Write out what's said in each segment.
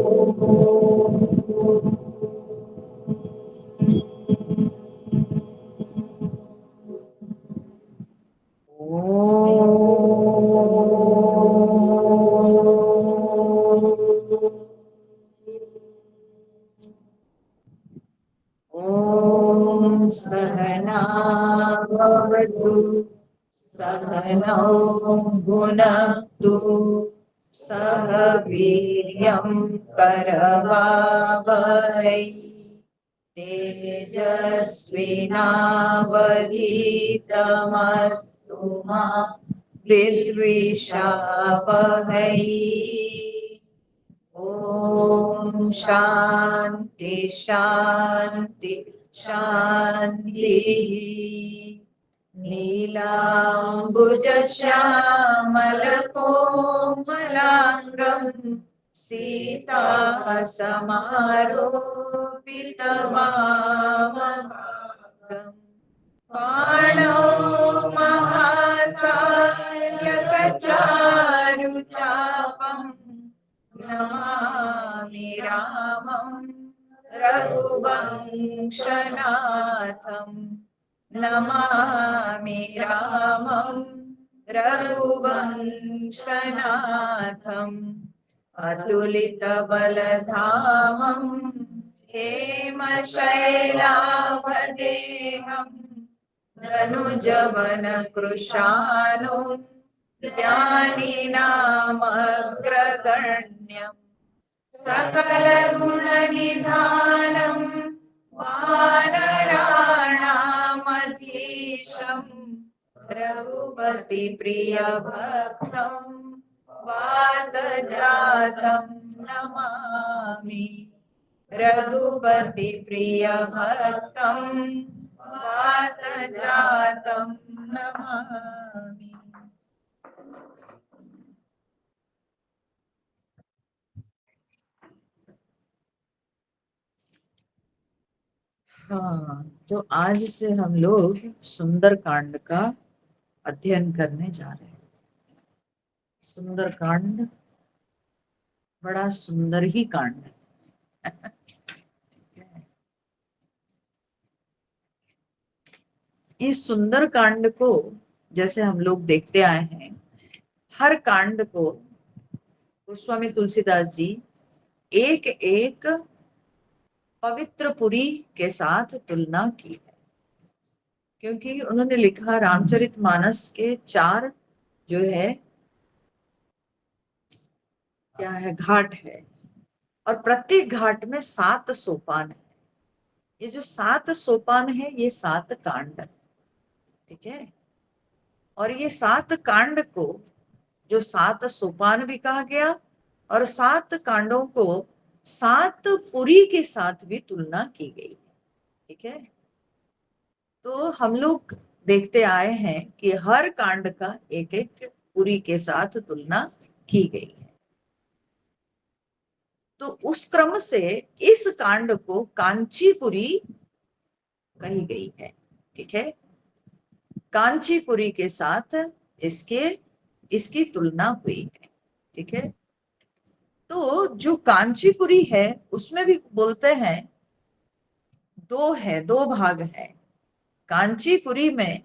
ॐ सहना भवतु सहनौ भुनक्तु सह वीर्यं करवावहै तेजस्विनावधीतमस्तु मा विद्विषावहै। ॐ शान्ति शान्ति शान्तिः। नीलाम्बुजश्यामलकोमलाङ्गम् सीतासमारोपितवामभागम् पाणौ महासायकचारुचापम् नमामि रामं रघुवंशनाथं नमामि रामं रघुवंशनाथम् अतुलितबलधामं हेमशैलाभदेहं धनुजवनकृशानुं ज्ञानिनामग्रगण्यम् सकलगुणनिधानं वानराणामधीशं रघुपतिप्रियभक्तं वातजातं नमामि रघुपतिप्रियभक्तं वातजातं नमामि। हाँ, तो आज से हम लोग सुंदर कांड का अध्ययन करने जा रहे हैं। सुंदर कांड बड़ा सुंदर ही कांड है। इस सुंदर कांड को जैसे हम लोग देखते आए हैं, हर कांड को गोस्वामी तुलसीदास जी एक एक पवित्र पुरी के साथ तुलना की है, क्योंकि उन्होंने लिखा रामचरितमानस के 4 जो है क्या है घाट है, और प्रत्येक घाट में 7 सोपान है। ये जो 7 सोपान है ये 7 कांड है, ठीक है। और ये 7 कांड को जो 7 सोपान भी कहा गया, और 7 कांडों को 7 पुरी के साथ भी तुलना की गई, ठीक है। तो हम लोग देखते आए हैं कि हर कांड का एक एक पुरी के साथ तुलना की गई है। तो उस क्रम से इस कांड को कांचीपुरी कही गई है, ठीक है। कांचीपुरी के साथ इसकी तुलना हुई है, ठीक है। तो जो कांचीपुरी है उसमें भी बोलते हैं 2 भाग है। कांचीपुरी में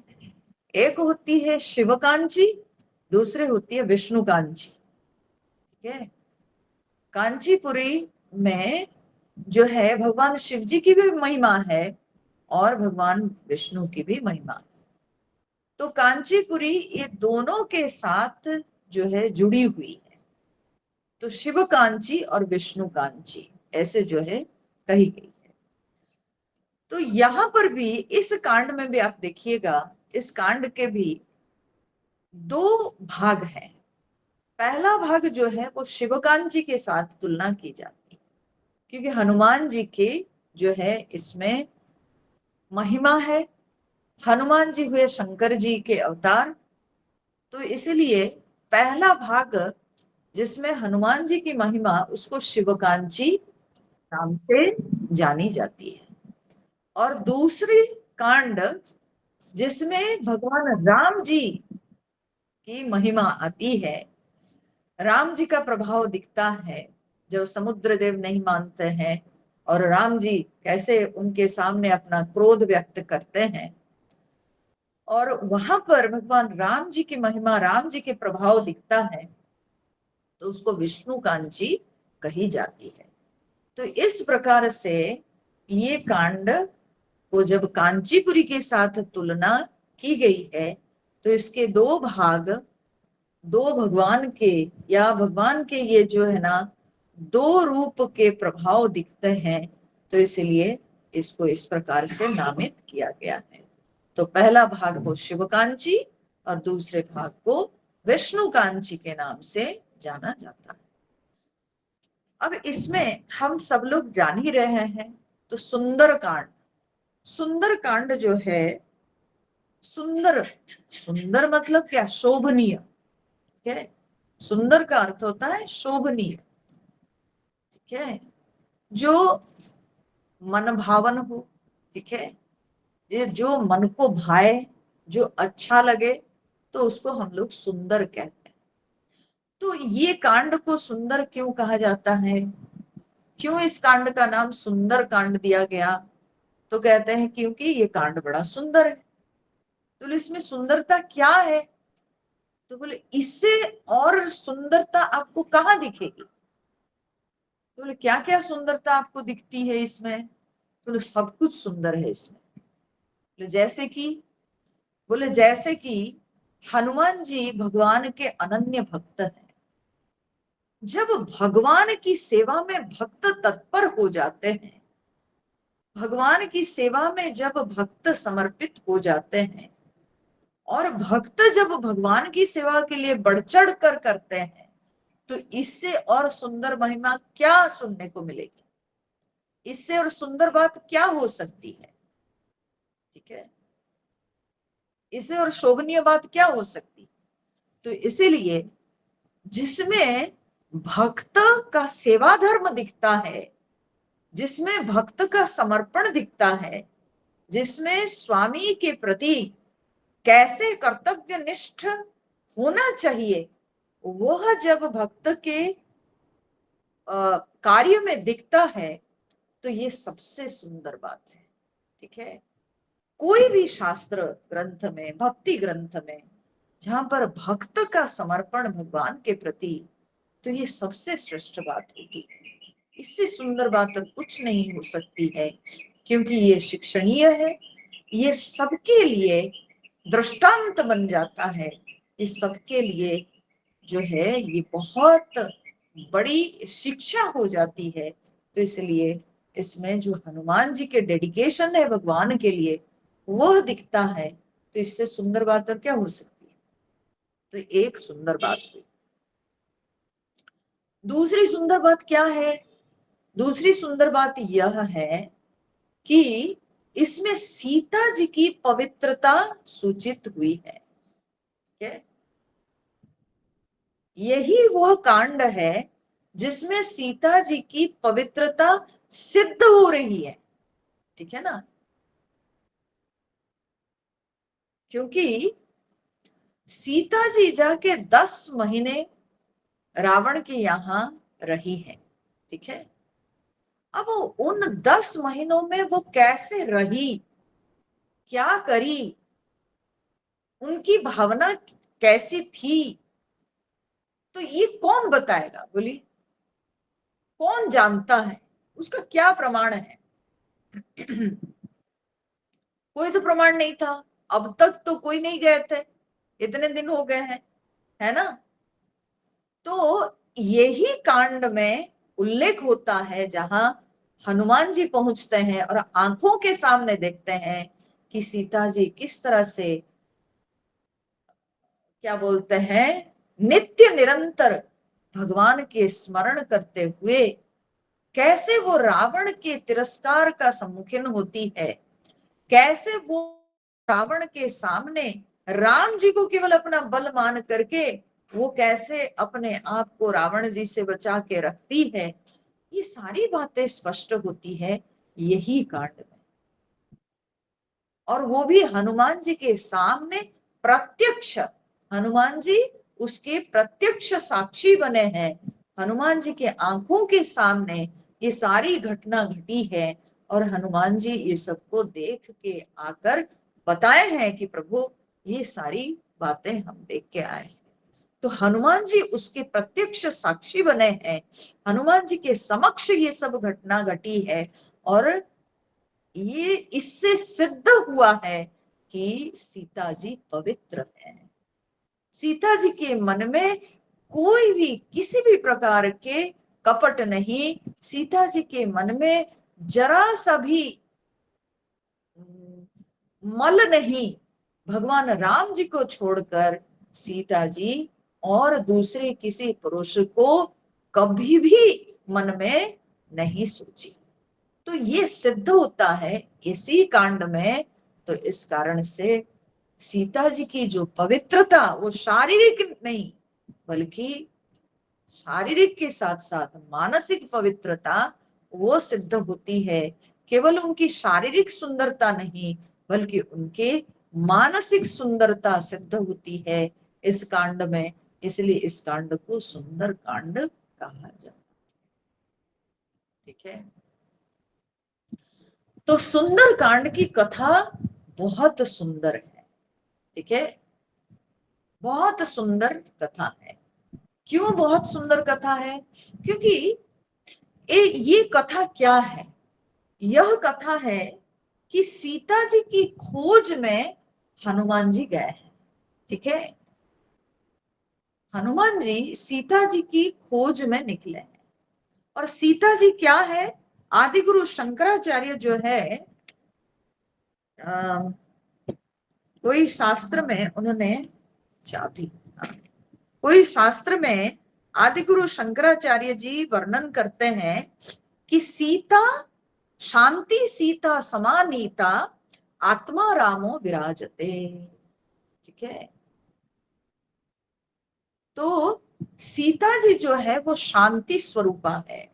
एक होती है शिव कांची, दूसरी होती है विष्णु कांची, ठीक है। कांचीपुरी में जो है भगवान शिव जी की भी महिमा है और भगवान विष्णु की भी महिमा है। तो कांचीपुरी ये दोनों के साथ जो है जुड़ी हुई है। तो शिव कांची और विष्णु कांची ऐसे जो है कही गई है। तो यहां पर भी इस कांड में भी आप देखिएगा, इस कांड के भी 2 भाग हैं। पहला भाग जो है वो शिवकांत जी के साथ तुलना की जाती है, क्योंकि हनुमान जी की जो है इसमें महिमा है। हनुमान जी हुए शंकर जी के अवतार, तो इसलिए पहला भाग जिसमें हनुमान जी की महिमा उसको शिवकांची नाम से जानी जाती है। और दूसरी कांड जिसमें भगवान राम जी की महिमा आती है, राम जी का प्रभाव दिखता है, जब समुद्र देव नहीं मानते हैं और राम जी कैसे उनके सामने अपना क्रोध व्यक्त करते हैं, और वहां पर भगवान राम जी की महिमा, राम जी के प्रभाव दिखता है, तो उसको विष्णु कांची कही जाती है। तो इस प्रकार से ये कांड को जब कांचीपुरी के साथ तुलना की गई है, तो इसके दो भाग, दो भगवान के, या भगवान के ये जो है ना दो रूप के प्रभाव दिखते हैं, तो इसलिए इसको इस प्रकार से नामित किया गया है। तो पहला भाग को शिव कांची और दूसरे भाग को विष्णु कांची के नाम से जाना जाता है। अब इसमें हम सब लोग जान ही रहे हैं, तो सुंदर कांड, सुंदर कांड जो है, सुंदर, सुंदर मतलब क्या, शोभनीय। ठीक है, सुंदर का अर्थ होता है शोभनीय। ठीक है, जो मन भावन हो, ठीक है, ये जो मन को भाए, जो अच्छा लगे, तो उसको हम लोग सुंदर कहते हैं। तो ये कांड को सुंदर क्यों कहा जाता है, क्यों इस कांड का नाम सुंदर कांड दिया गया, तो कहते हैं क्योंकि ये कांड बड़ा सुंदर है। तो इसमें सुंदरता क्या है, तो बोले इससे और सुंदरता आपको कहाँ दिखेगी, तो बोले क्या क्या सुंदरता आपको दिखती है इसमें, तो बोले सब कुछ सुंदर है इसमें। बोले जैसे कि हनुमान जी भगवान के अनन्य भक्त हैं। जब भगवान की सेवा में भक्त तत्पर हो जाते हैं, भगवान की सेवा में जब भक्त समर्पित हो जाते हैं, और भक्त जब भगवान की सेवा के लिए बढ़ चढ़ कर करते हैं, तो इससे और सुंदर महिमा क्या सुनने को मिलेगी, इससे और सुंदर बात क्या हो सकती है। ठीक है, इससे और शोभनीय बात क्या हो सकती। तो इसीलिए जिसमें भक्त का सेवा धर्म दिखता है, जिसमें भक्त का समर्पण दिखता है, जिसमें स्वामी के प्रति कैसे कर्तव्यनिष्ठ होना चाहिए, वह जब भक्त के कार्य में दिखता है, तो ये सबसे सुंदर बात है। ठीक है, कोई भी शास्त्र ग्रंथ में, भक्ति ग्रंथ में, जहां पर भक्त का समर्पण भगवान के प्रति, तो ये सबसे श्रेष्ठ बात होती है। इससे सुंदर बात तो कुछ नहीं हो सकती है, क्योंकि ये शिक्षणीय है, ये सबके लिए दृष्टांत बन जाता है, ये सबके लिए जो है ये बहुत बड़ी शिक्षा हो जाती है। तो इसलिए इसमें जो हनुमान जी के डेडिकेशन है भगवान के लिए, वह दिखता है। तो इससे सुंदर बात और क्या हो सकती है। तो एक सुंदर बात हुई। दूसरी सुंदर बात क्या है, दूसरी सुंदर बात यह है कि इसमें सीता जी की पवित्रता सूचित हुई है। यही वह कांड है जिसमें सीता जी की पवित्रता सिद्ध हो रही है। ठीक है ना, क्योंकि सीता जी जाके 10 महीने रावण के यहां रही है। ठीक है, अब उन 10 महीनों में वो कैसे रही, क्या करी, उनकी भावना कैसी थी, तो ये कौन बताएगा, बोली कौन जानता है, उसका क्या प्रमाण है। कोई तो प्रमाण नहीं था, अब तक तो कोई नहीं गए थे, इतने दिन हो गए हैं, है ना। तो यही कांड में उल्लेख होता है, जहां हनुमान जी पहुंचते हैं और आंखों के सामने देखते हैं कि सीता जी किस तरह से, क्या बोलते हैं, नित्य निरंतर भगवान के स्मरण करते हुए कैसे वो रावण के तिरस्कार का सम्मुखीन होती है, कैसे वो रावण के सामने राम जी को केवल अपना बल मान करके वो कैसे अपने आप को रावण जी से बचा के रखती है, ये सारी बातें स्पष्ट होती है यही कांड में। और वो भी हनुमान जी के सामने प्रत्यक्ष, हनुमान जी उसके प्रत्यक्ष साक्षी बने हैं, हनुमान जी के आंखों के सामने ये सारी घटना घटी है और हनुमान जी ये सबको देख के आकर बताए हैं कि प्रभु ये सारी बातें हम देख के आए हैं। तो हनुमान जी उसके प्रत्यक्ष साक्षी बने हैं। हनुमान जी के समक्ष ये सब घटना घटी है और ये इससे सिद्ध हुआ है कि सीता जी पवित्र हैं। सीता जी के मन में कोई भी किसी भी प्रकार के कपट नहीं, सीता जी के मन में जरा सा भी मल नहीं। भगवान राम जी को छोड़कर सीता जी और दूसरे किसी पुरुष को कभी भी मन में नहीं सोची। तो ये सिद्ध होता है इसी कांड में। तो इस कारण से सीता जी की जो पवित्रता वो शारीरिक नहीं बल्कि शारीरिक के साथ साथ मानसिक पवित्रता वो सिद्ध होती है। केवल उनकी शारीरिक सुंदरता नहीं बल्कि उनके मानसिक सुंदरता सिद्ध होती है इस कांड में। इसलिए इस कांड को सुंदर कांड कहा जाता है। ठीक है, तो सुंदर कांड की कथा बहुत सुंदर है। ठीक है, बहुत सुंदर कथा है। क्यों बहुत सुंदर कथा है? क्योंकि ये कथा क्या है? यह कथा है कि सीता जी की खोज में हनुमान जी गए हैं। ठीक है, हनुमान जी सीता जी की खोज में निकले हैं। और सीता जी क्या है? आदि गुरु शंकराचार्य जो है कोई शास्त्र में उन्होंने चाबी कोई शास्त्र में आदि गुरु शंकराचार्य जी वर्णन करते हैं कि सीता शांति सीता समानीता आत्मा रामो विराजते। ठीक है, तो सीता जी जो है वो शांति स्वरूपा है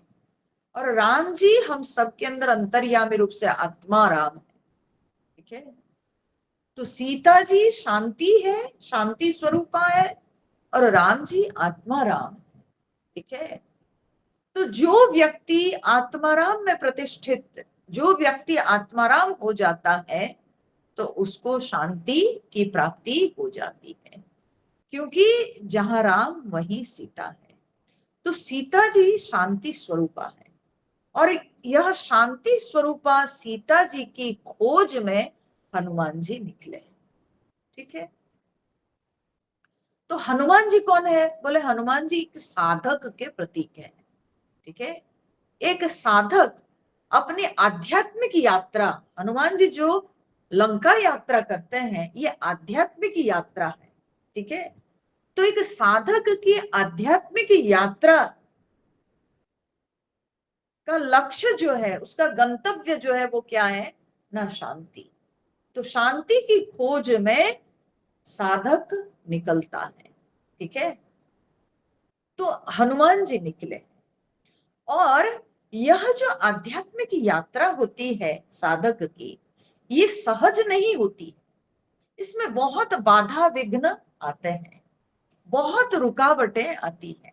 और राम जी हम सबके अंदर अंतर्यामी रूप से आत्मा राम है। ठीक है, तो सीता जी शांति है, शांति स्वरूपा है और राम जी आत्मा राम। ठीक है, तो जो व्यक्ति आत्माराम में प्रतिष्ठित, जो व्यक्ति आत्माराम हो जाता है तो उसको शांति की प्राप्ति हो जाती है, क्योंकि जहां राम वहीं सीता है। तो सीता जी शांति स्वरूपा है और यह शांति स्वरूपा सीता जी की खोज में हनुमान जी निकले। ठीक है, तो हनुमान जी कौन है? बोले हनुमान जी एक साधक के प्रतीक है। ठीक है, एक साधक अपनी आध्यात्मिक यात्रा, हनुमान जी जो लंका यात्रा करते हैं ये आध्यात्मिक यात्रा है। ठीक है, तो एक साधक की आध्यात्मिक यात्रा का लक्ष्य जो है, उसका गंतव्य जो है वो क्या है ना? शांति। तो शांति की खोज में साधक निकलता है। ठीक है, तो हनुमान जी निकले और यह जो आध्यात्मिक यात्रा होती है साधक की, ये सहज नहीं होती। इसमें बहुत बाधा विघ्न आते हैं, बहुत रुकावटें आती हैं,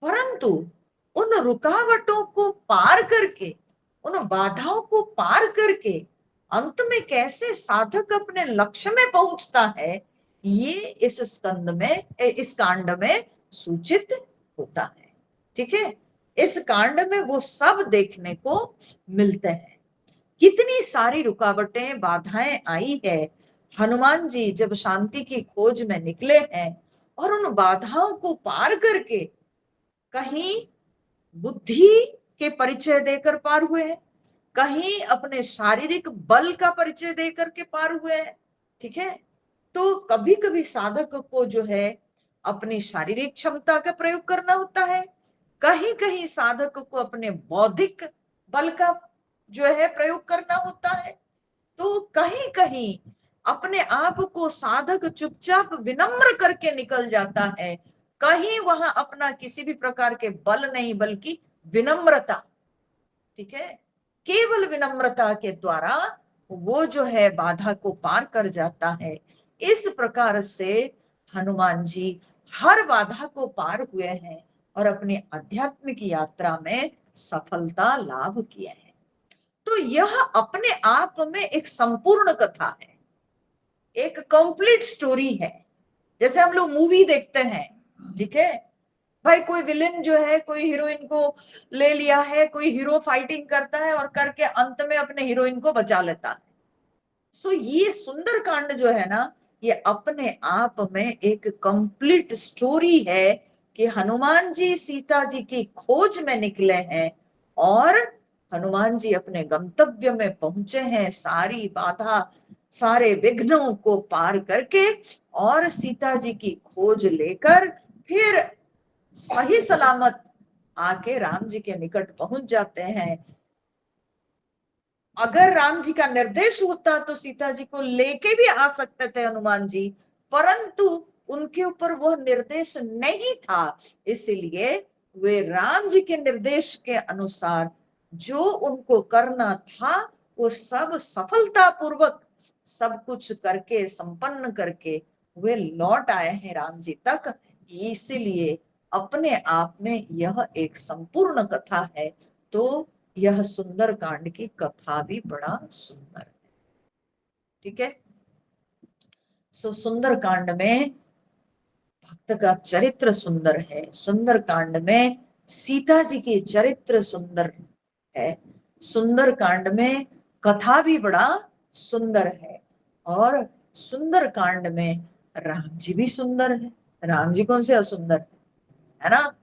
परंतु उन रुकावटों को पार करके, उन बाधाओं को पार करके अंत में कैसे साधक अपने लक्ष्य में पहुंचता है, ये इस स्कंद में, इस कांड में सूचित होता है। ठीक है, इस कांड में वो सब देखने को मिलते हैं। कितनी सारी रुकावटें बाधाएं आई है। हनुमान जी जब शांति की खोज में निकले हैं और उन बाधाओं को पार करके कहीं बुद्धि के परिचय देकर पार हुए हैं, कहीं अपने शारीरिक बल का परिचय देकर के पार हुए हैं। ठीक है, तो कभी कभी साधक को जो है अपनी शारीरिक क्षमता का प्रयोग करना होता है, कहीं कहीं साधक को अपने बौद्धिक बल का जो है प्रयोग करना होता है, तो कहीं कहीं अपने आप को साधक चुपचाप विनम्र करके निकल जाता है। कहीं वहां अपना किसी भी प्रकार के बल नहीं बल्कि विनम्रता। ठीक है, केवल विनम्रता के द्वारा वो जो है बाधा को पार कर जाता है। इस प्रकार से हनुमान जी हर बाधा को पार हुए हैं और अपनी आध्यात्मिक यात्रा में सफलता लाभ किए हैं। तो यह अपने आप में एक संपूर्ण कथा है, एक कंप्लीट स्टोरी है। जैसे हम लोग मूवी देखते हैं, ठीक है भाई, कोई विलेन जो है कोई हीरोइन को ले लिया है, कोई हीरो फाइटिंग करता है और करके अंत में अपने हीरोइन को बचा लेता है। सो ये सुंदरकांड जो है ना, ये अपने आप में एक कंप्लीट स्टोरी है कि हनुमान जी सीता जी की खोज में निकले हैं और हनुमान जी अपने गंतव्य में पहुंचे हैं, सारी बाधा सारे विघ्नों को पार करके और सीता जी की खोज लेकर फिर सही सलामत आके राम जी के निकट पहुंच जाते हैं। अगर राम जी का निर्देश होता तो सीता जी को लेके भी आ सकते थे हनुमान जी, परंतु उनके ऊपर वह निर्देश नहीं था, इसलिए वे राम जी के निर्देश के अनुसार जो उनको करना था वो सब सफलतापूर्वक सब कुछ करके संपन्न करके वे लौट आए हैं राम जी तक। इसीलिए अपने आप में यह एक संपूर्ण कथा है। तो यह सुंदर कांड की कथा भी बड़ा सुंदर है, ठीक है। सो सुंदर कांड में भक्त का चरित्र सुंदर है, सुंदर कांड में सीता जी की चरित्र सुंदर है, सुंदर कांड में कथा भी बड़ा सुंदर है, और सुंदर कांड में राम जी भी सुंदर है। राम जी कौन से असुंदर है ना।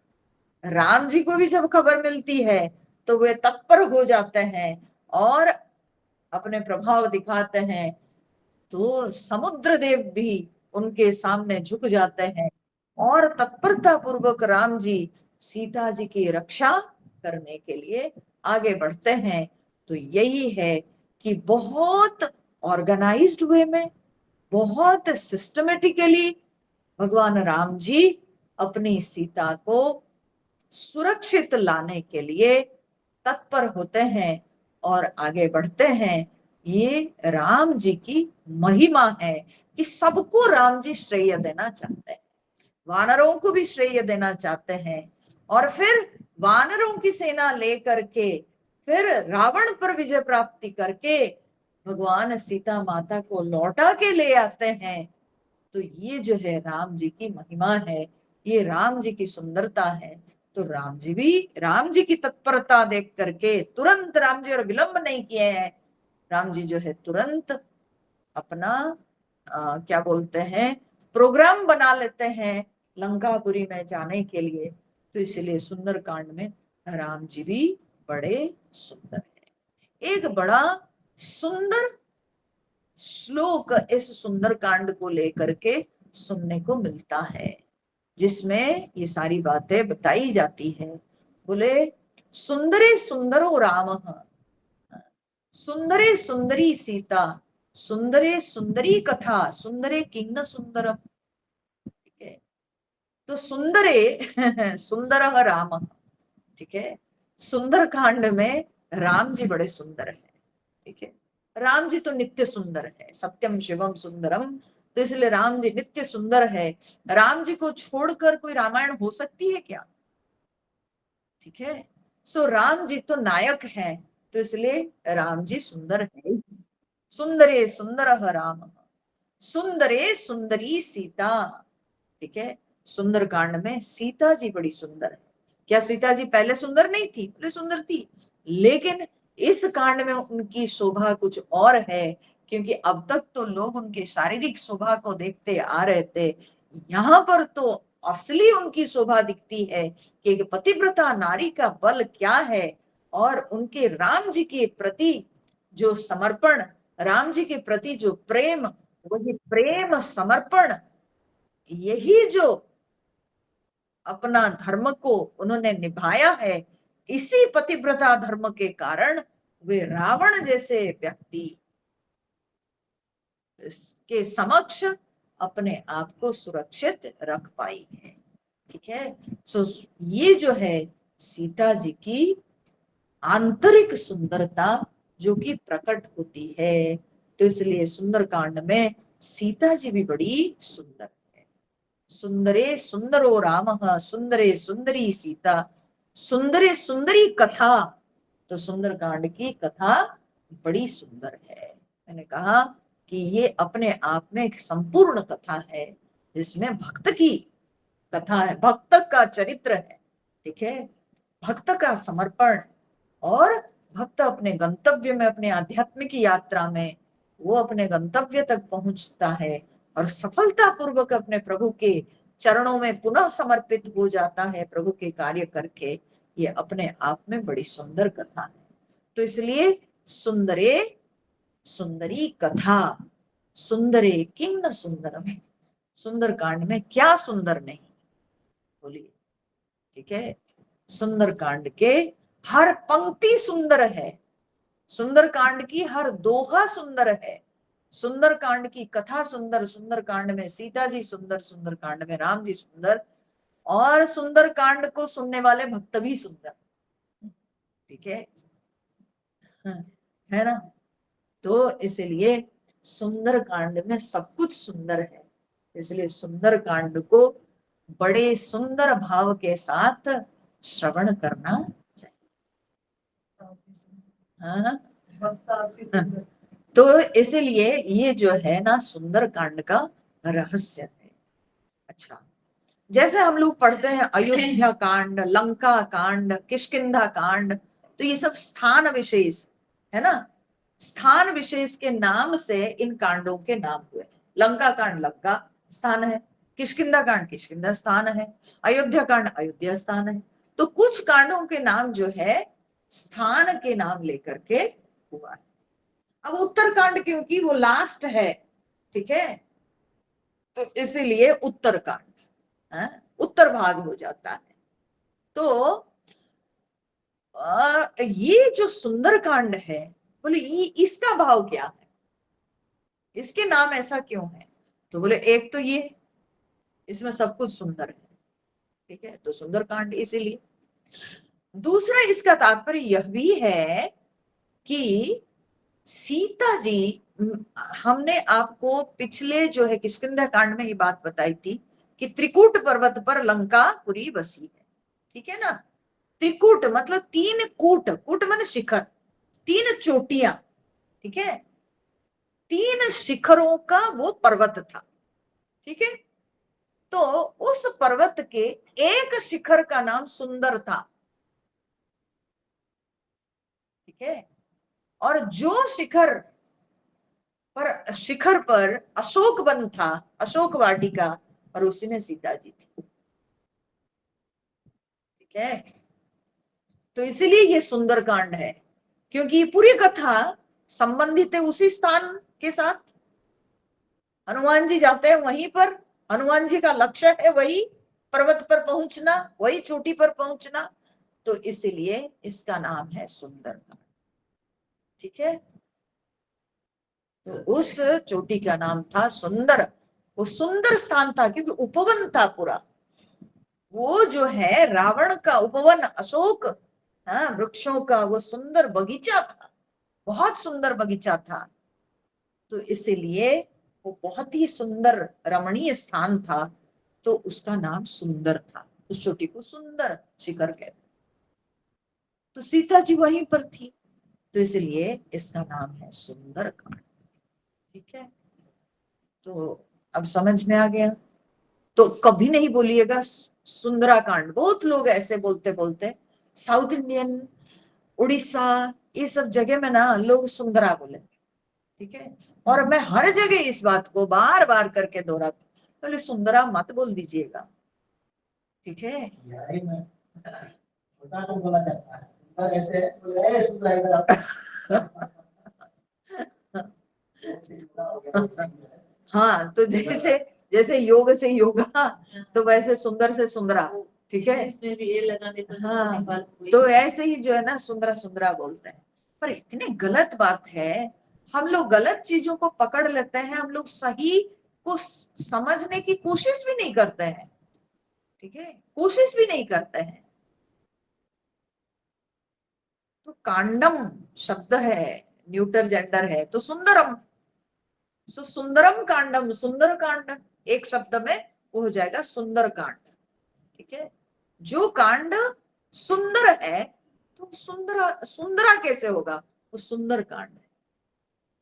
राम जी को भी जब खबर मिलती है तो वे तत्पर हो जाते हैं और अपने प्रभाव दिखाते हैं, तो समुद्र देव भी उनके सामने झुक जाते हैं और तत्परता पूर्वक राम जी सीता जी की रक्षा करने के लिए आगे बढ़ते हैं। तो यही है कि बहुत ऑर्गेनाइज्ड वे में, बहुत सिस्टमेटिकली भगवान राम जी अपनी सीता को सुरक्षित लाने के लिए तत्पर होते हैं और आगे बढ़ते हैं। ये राम जी की महिमा है कि सबको राम जी श्रेय देना चाहते हैं, वानरों को भी श्रेय देना चाहते हैं, और फिर वानरों की सेना लेकर के फिर रावण पर विजय प्राप्ति करके भगवान सीता माता को लौटा के ले आते हैं। तो ये जो है राम जी की महिमा है, ये राम जी की सुंदरता है। तो राम जी भी, राम जी की तत्परता देख करके तुरंत राम जी और विलंब नहीं किए हैं, राम जी जो है तुरंत अपना क्या बोलते हैं प्रोग्राम बना लेते हैं लंकापुरी में जाने के लिए। तो इसलिए सुंदर कांड में राम जी भी बड़े सुंदर है। एक बड़ा सुंदर श्लोक इस सुंदर कांड को लेकर के सुनने को मिलता है, जिसमें ये सारी बातें बताई जाती है। बोले, सुंदरे सुंदरो राम, सुंदरे सुंदरी सीता, सुंदरे सुंदरी कथा, सुंदरे किंग न सुंदरम। ठीक है, तो सुंदरे सुंदर राम, ठीक है, सुंदर कांड में राम जी बड़े सुंदर है, ठीक है। राम जी तो नित्य सुंदर है, सत्यम शिवम सुंदरम, तो इसलिए राम जी नित्य सुंदर है। राम जी को छोड़कर कोई रामायण हो सकती है क्या, ठीक है। सो राम जी तो नायक है, तो इसलिए राम जी सुंदर है। सुंदरे सुंदर राम, सुंदरे सुंदरी सीता, ठीक है। सुंदर कांड में सीता जी बड़ी सुंदर है। क्या सीता जी पहले सुंदर नहीं थी, पहले सुंदर थी, लेकिन इस कांड में उनकी शोभा कुछ और है, क्योंकि अब तक तो लोग उनके शारीरिक शोभा को देखते आ रहे थे, यहाँ पर तो असली उनकी शोभा दिखती है कि एक पतिव्रता नारी का बल क्या है, और उनके राम जी के प्रति जो समर्पण, राम जी के प्रति जो प्रेम, वही प्रेम समर्पण, यही जो अपना धर्म को उन्होंने निभाया है, इसी पतिव्रता धर्म के कारण वे रावण जैसे व्यक्ति के समक्ष अपने आप को सुरक्षित रख पाई है, ठीक है। सो ये जो है सीता जी की आंतरिक सुंदरता जो कि प्रकट होती है, तो इसलिए सुंदर कांड में सीता जी भी बड़ी सुंदर है। सुंदरे सुंदरो रामः, सुंदरे सुंदरी सीता, सुंदरे सुंदरी कथा। तो सुंदरकांड की कथा बड़ी सुंदर है। मैंने कहा कि ये अपने आप में एक संपूर्ण कथा है, जिसमें भक्त की कथा है, भक्त का चरित्र है। ठीक है, भक्त का समर्पण, और भक्त अपने गंतव्य में, अपने आध्यात्मिक यात्रा में वो अपने गंतव्य तक पहुंचता है और सफलता पूर्वक अपने प्रभु के चरणों में पुनः समर्पित हो जाता है प्रभु के कार्य करके। ये अपने आप में बड़ी सुंदर कथा है। तो इसलिए सुंदरे सुंदरी कथा, सुंदरे किं न सुंदरम, सुंदर कांड में क्या सुंदर नहीं, बोलिए। ठीक है, सुंदर कांड के हर पंक्ति सुंदर है, सुंदर कांड की हर दोहा सुंदर है, सुंदर कांड की कथा सुंदर, सुंदर कांड में सीता जी सुंदर, सुंदर कांड में राम जी सुंदर, और सुंदर कांड को सुनने वाले भक्त भी सुंदर। ठीक है, है ना। तो इसलिए सुंदर कांड में सब कुछ सुंदर है, इसलिए सुंदर कांड को बड़े सुंदर भाव के साथ श्रवण करना चाहिए। हाँ? तो इसलिए ये जो है ना सुंदर कांड का रहस्य है। अच्छा, जैसे हम लोग पढ़ते हैं अयोध्या कांड, लंका कांड, किष्किंधा कांड, तो ये सब स्थान विशेष है ना, स्थान विशेष के नाम से इन कांडों के नाम हुए। लंका कांड लंका स्थान है, किष्किंधा कांड किष्किंधा स्थान है, अयोध्या कांड अयोध्या स्थान है। तो कुछ कांडों के नाम जो है स्थान के नाम लेकर के हुआ है। अब उत्तरकांड क्योंकि वो लास्ट है, ठीक है, तो इसीलिए उत्तरकांड उत्तर भाग हो जाता है। तो ये जो सुंदरकांड है, बोले ये इसका भाव क्या है, इसके नाम ऐसा क्यों है? तो बोले एक तो ये इसमें सब कुछ सुंदर है, ठीक है, तो सुंदरकांड इसीलिए। दूसरा इसका तात्पर्य यह भी है कि सीता जी, हमने आपको पिछले जो है किष्किंधा कांड में ये बात बताई थी कि त्रिकूट पर्वत पर लंकापुरी बसी है। ठीक है ना, त्रिकूट मतलब तीन कूट, कूट माने शिखर, तीन चोटियां। ठीक है, तीन शिखरों का वो पर्वत था। ठीक है, तो उस पर्वत के एक शिखर का नाम सुंदर था। ठीक है, और जो शिखर पर अशोक वन था, अशोक वाटिका, और उसी में सीता जी थी। ठीक है, तो इसीलिए ये सुंदरकांड है, क्योंकि ये पूरी कथा संबंधित है उसी स्थान के साथ। हनुमान जी जाते हैं वहीं पर, हनुमान जी का लक्ष्य है वही पर्वत पर पहुंचना, वही चोटी पर पहुंचना, तो इसीलिए इसका नाम है सुंदरकांड। ठीक है, तो उस चोटी का नाम था सुंदर, वो सुंदर स्थान था क्योंकि उपवन था पूरा, वो जो है रावण का उपवन, अशोक, हाँ, वृक्षों का वो सुंदर बगीचा था, बहुत सुंदर बगीचा था। तो इसीलिए वो बहुत ही सुंदर रमणीय स्थान था, तो उसका नाम सुंदर था, उस चोटी को सुंदर शिखर कहते। तो सीता जी वहीं पर थी, तो इसलिए इसका नाम है सुंदरकांड। ठीक है, तो अब समझ में आ गया। तो कभी नहीं बोलिएगा सुंदराकांड, बहुत लोग ऐसे बोलते बोलते, साउथ इंडियन, उड़ीसा, ये सब जगह में ना लोग सुंदरा बोले। ठीक है, और मैं हर जगह इस बात को बार बार करके दोहराती, बोले सुंदरा मत बोल दीजिएगा। ठीक है, बोला जाता है ऐसे हाँ, तो जैसे जैसे योग से योगा, तो वैसे सुंदर से सुंदरा। ठीक है, इसमें भी ये लगा देता। हाँ, तो ऐसे ही जो है ना सुंदरा सुंदरा बोलते हैं, पर इतनी गलत बात है, हम लोग गलत चीजों को पकड़ लेते हैं, हम लोग सही को समझने की कोशिश भी नहीं करते हैं। ठीक है, कोशिश भी नहीं करते हैं। तो कांडम शब्द है, न्यूटर जेंडर है, तो सुंदरम, सो सुंदरम कांडम, सुंदर कांड एक शब्द में वो हो जाएगा सुंदर कांड। ठीक है, जो कांड सुंदर है तो सुंदरा सुंदरा कैसे होगा, वो सुंदर कांड है।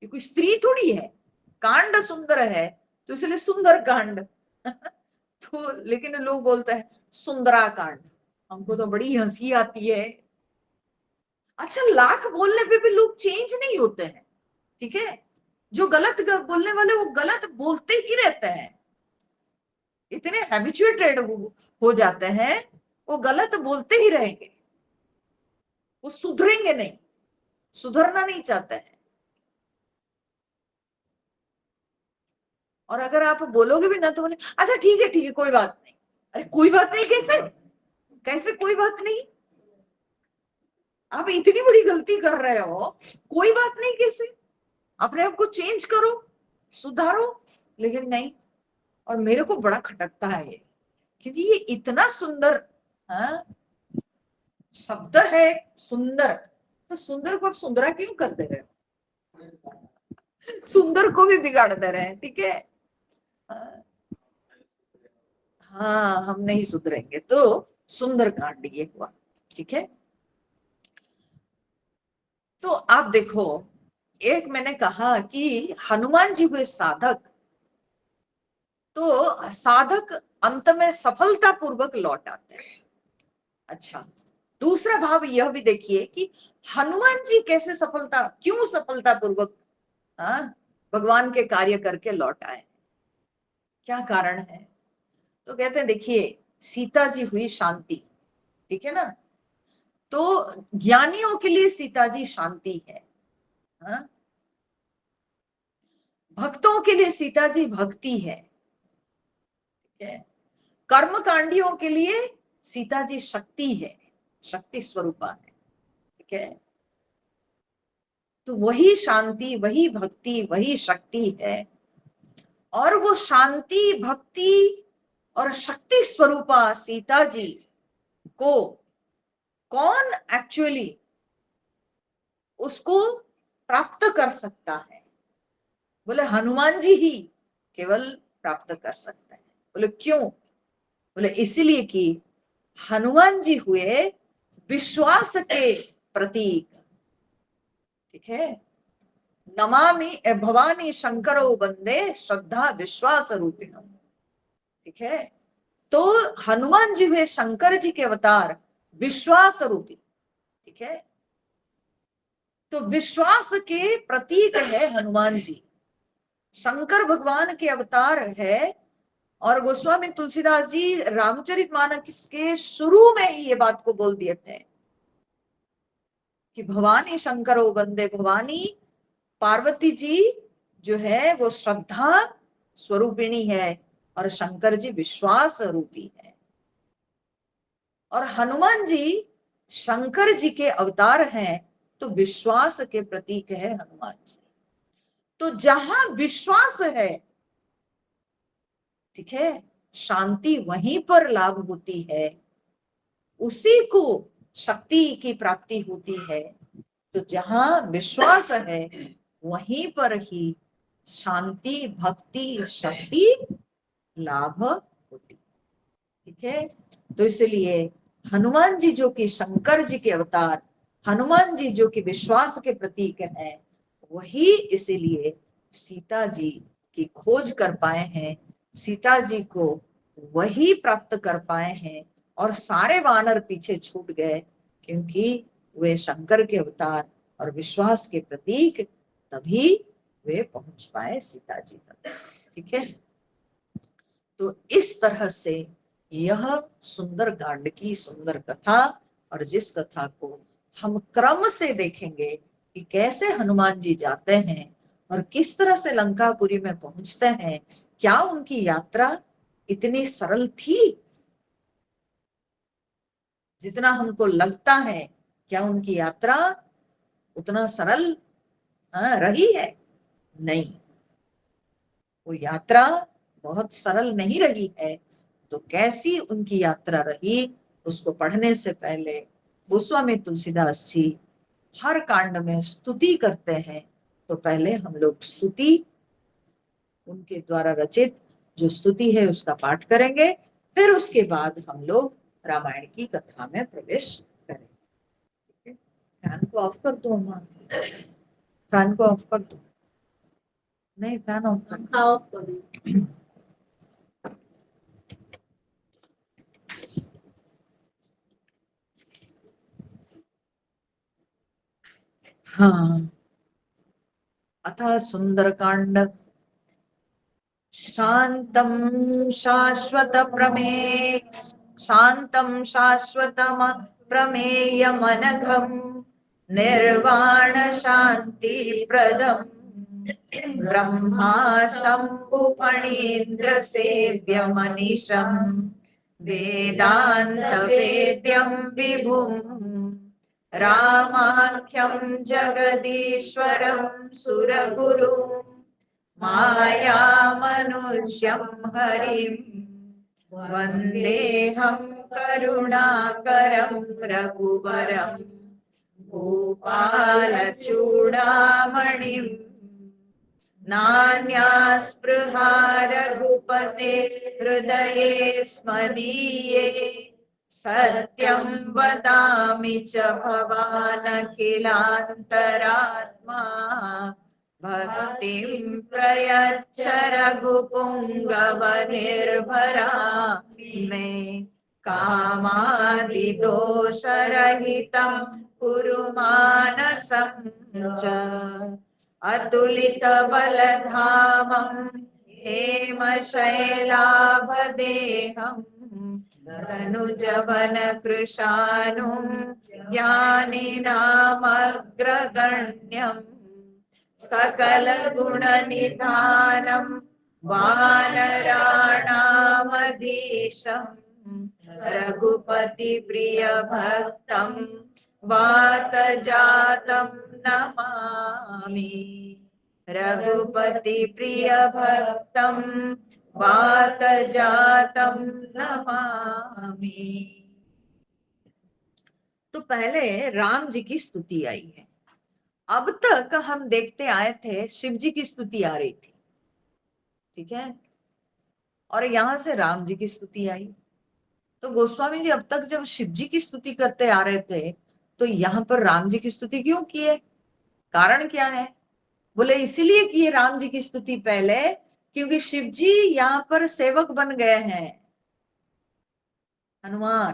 ये कोई स्त्री थोड़ी है, कांड सुंदर है तो इसलिए सुंदर कांड। तो लेकिन लोग बोलते हैं सुंदरा कांड, हमको तो बड़ी हंसी आती है। अच्छा, लाख बोलने पे भी लोग चेंज नहीं होते हैं। ठीक है, जो गलत बोलने वाले वो गलत बोलते ही रहते हैं, इतने हैबिचुएटेड हो जाते हैं, वो गलत बोलते ही रहेंगे, वो सुधरेंगे नहीं, सुधरना नहीं चाहते हैं। और अगर आप बोलोगे भी ना तो बोले अच्छा ठीक है कोई बात नहीं। अरे कोई बात नहीं कैसे, कैसे कोई बात नहीं, आप इतनी बड़ी गलती कर रहे हो, कोई बात नहीं कैसे, अपने आप को चेंज करो, सुधारो। लेकिन नहीं, और मेरे को बड़ा खटकता है ये, क्योंकि ये इतना सुंदर, हाँ, शब्द है सुंदर, तो सुंदर को आप सुंदरा क्यों कर दे रहे हो, सुंदर को भी बिगाड़ दे रहे हैं। ठीक है, हाँ, हम नहीं सुधरेंगे तो सुंदर कांड ये हुआ। ठीक है, तो आप देखो, एक मैंने कहा कि हनुमान जी हुए साधक, तो साधक अंत में सफलता पूर्वक लौट आते हैं। अच्छा, दूसरा भाव यह भी देखिए कि हनुमान जी कैसे सफलता, क्यों सफलता पूर्वक भगवान के कार्य करके लौट आए, क्या कारण है। तो कहते हैं देखिए, सीता जी हुई शांति। ठीक है ना, तो ज्ञानियों के लिए सीता जी शांति है, हाँ? भक्तों के लिए सीता जी भक्ति है। ठीक है, कर्मकांडियों के लिए सीता जी शक्ति है, शक्ति स्वरूपा है। ठीक है, तो वही शांति, वही भक्ति, वही शक्ति है। और वो शांति, भक्ति और शक्ति स्वरूपा सीता जी को कौन एक्चुअली उसको प्राप्त कर सकता है, बोले हनुमान जी ही केवल प्राप्त कर सकते हैं। बोले क्यों, बोले इसीलिए कि हनुमान जी हुए विश्वास के प्रतीक। ठीक है, नमामि भवानी शंकरो वंदे श्रद्धा विश्वास रूपिणम। ठीक है, तो हनुमान जी हुए शंकर जी के अवतार, विश्वास रूपी। ठीक है, तो विश्वास के प्रतीक है हनुमान जी, शंकर भगवान के अवतार है। और गोस्वामी तुलसीदास जी रामचरितमानस के शुरू में ही ये बात को बोल दिए थे कि भवानी शंकरो वंदे, भवानी पार्वती जी जो है वो श्रद्धा स्वरूपिणी है और शंकर जी विश्वास रूपी है। और हनुमान जी शंकर जी के अवतार हैं, तो विश्वास के प्रतीक है हनुमान जी। तो जहां विश्वास है, ठीक है, शांति वहीं पर लाभ होती है, उसी को शक्ति की प्राप्ति होती है। तो जहां विश्वास है वहीं पर ही शांति, भक्ति, शक्ति लाभ होती। ठीक है, तो इसलिए हनुमान जी जो कि शंकर जी के अवतार, हनुमान जी जो कि विश्वास के प्रतीक हैं, वही इसीलिए सीता जी की खोज कर पाए हैं, सीता जी को वही प्राप्त कर पाए हैं। और सारे वानर पीछे छूट गए, क्योंकि वे शंकर के अवतार और विश्वास के प्रतीक, तभी वे पहुंच पाए सीता जी तक। ठीक है, तो इस तरह से यह सुंदर कांड की सुंदर कथा, और जिस कथा को हम क्रम से देखेंगे कि कैसे हनुमान जी जाते हैं और किस तरह से लंकापुरी में पहुंचते हैं, क्या उनकी यात्रा इतनी सरल थी जितना हमको लगता है, क्या उनकी यात्रा उतना सरल रही है? नहीं, वो यात्रा बहुत सरल नहीं रही है। तो कैसी उनकी यात्रा रही, उसको पढ़ने से पहले गोस्वामी तुलसीदास जी हर कांड में स्तुति करते हैं। तो पहले हम लोग स्तुति, उनके द्वारा रचित जो स्तुति है उसका पाठ करेंगे, फिर उसके बाद हम लोग रामायण की कथा में प्रवेश करेंगे। ठीक है, फैन को ऑफ कर दो अम्मा, फैन को ऑफ कर दो। नहीं, फैन ऑफ कर दो। हाँ, अथ सुंदरकांड। शांतं शाश्वत प्रमेय, शांतं शाश्वतम प्रमेयमनघम् निर्वाण शांति प्रदम् ब्रह्मा शंभु फणीन्द्र सेव्य मनीषम् वेदांत वेद्यं विभुम् रामाख्यं जगदीश्वरं सुरगुरुम् मायामनुष्यं हरिं वन्देऽहं करुणाकरं रघुवरं भूपालचूडामणिं नान्यास्पृहा रघुपते हृदये स्मदीये सत्यं वदामि च भवानखिलान्तरात्मा भक्तिं प्रयच्छ रघुपुङ्गवनिर्भरा मे कामादिदोषरहितं कुरु मानसं च अतुलितबलधामं हेमशैलाभदेहम् धनुजवनकृशानुं ज्ञानिनामग्रगण्यम् सकलगुणनिधानं वानराणामधीशम् रघुपतिप्रियभक्तं वातजातं नमामि रघुपतिप्रियभक्तं वातजातं नमामि। तो पहले राम जी की स्तुति आई है। अब तक हम देखते आए थे शिव जी की स्तुति आ रही थी, ठीक है, और यहां से राम जी की स्तुति आई। तो गोस्वामी जी अब तक जब शिव जी की स्तुति करते आ रहे थे तो यहाँ पर राम जी की स्तुति क्यों किए, कारण क्या है? बोले इसीलिए किए राम जी की स्तुति पहले क्योंकि शिव जी यहाँ पर सेवक बन गए हैं, हनुमान,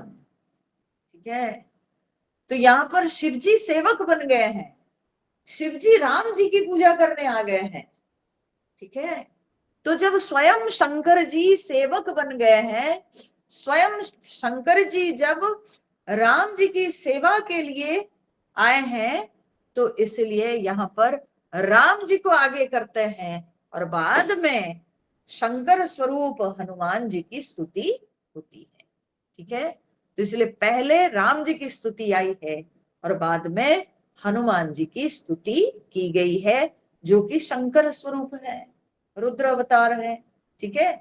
ठीक है। तो यहाँ पर शिव जी सेवक बन गए हैं, शिव जी राम जी की पूजा करने आ गए हैं, ठीक है। तो जब स्वयं शंकर जी सेवक बन गए हैं, स्वयं शंकर जी जब राम जी की सेवा के लिए आए हैं, तो इसलिए यहाँ पर राम जी को आगे करते हैं और बाद में शंकर स्वरूप हनुमान जी की स्तुति होती है, ठीक है। तो इसलिए पहले राम जी की स्तुति आई है और बाद में हनुमान जी की स्तुति की गई है, जो कि शंकर स्वरूप है, रुद्र अवतार है, ठीक है।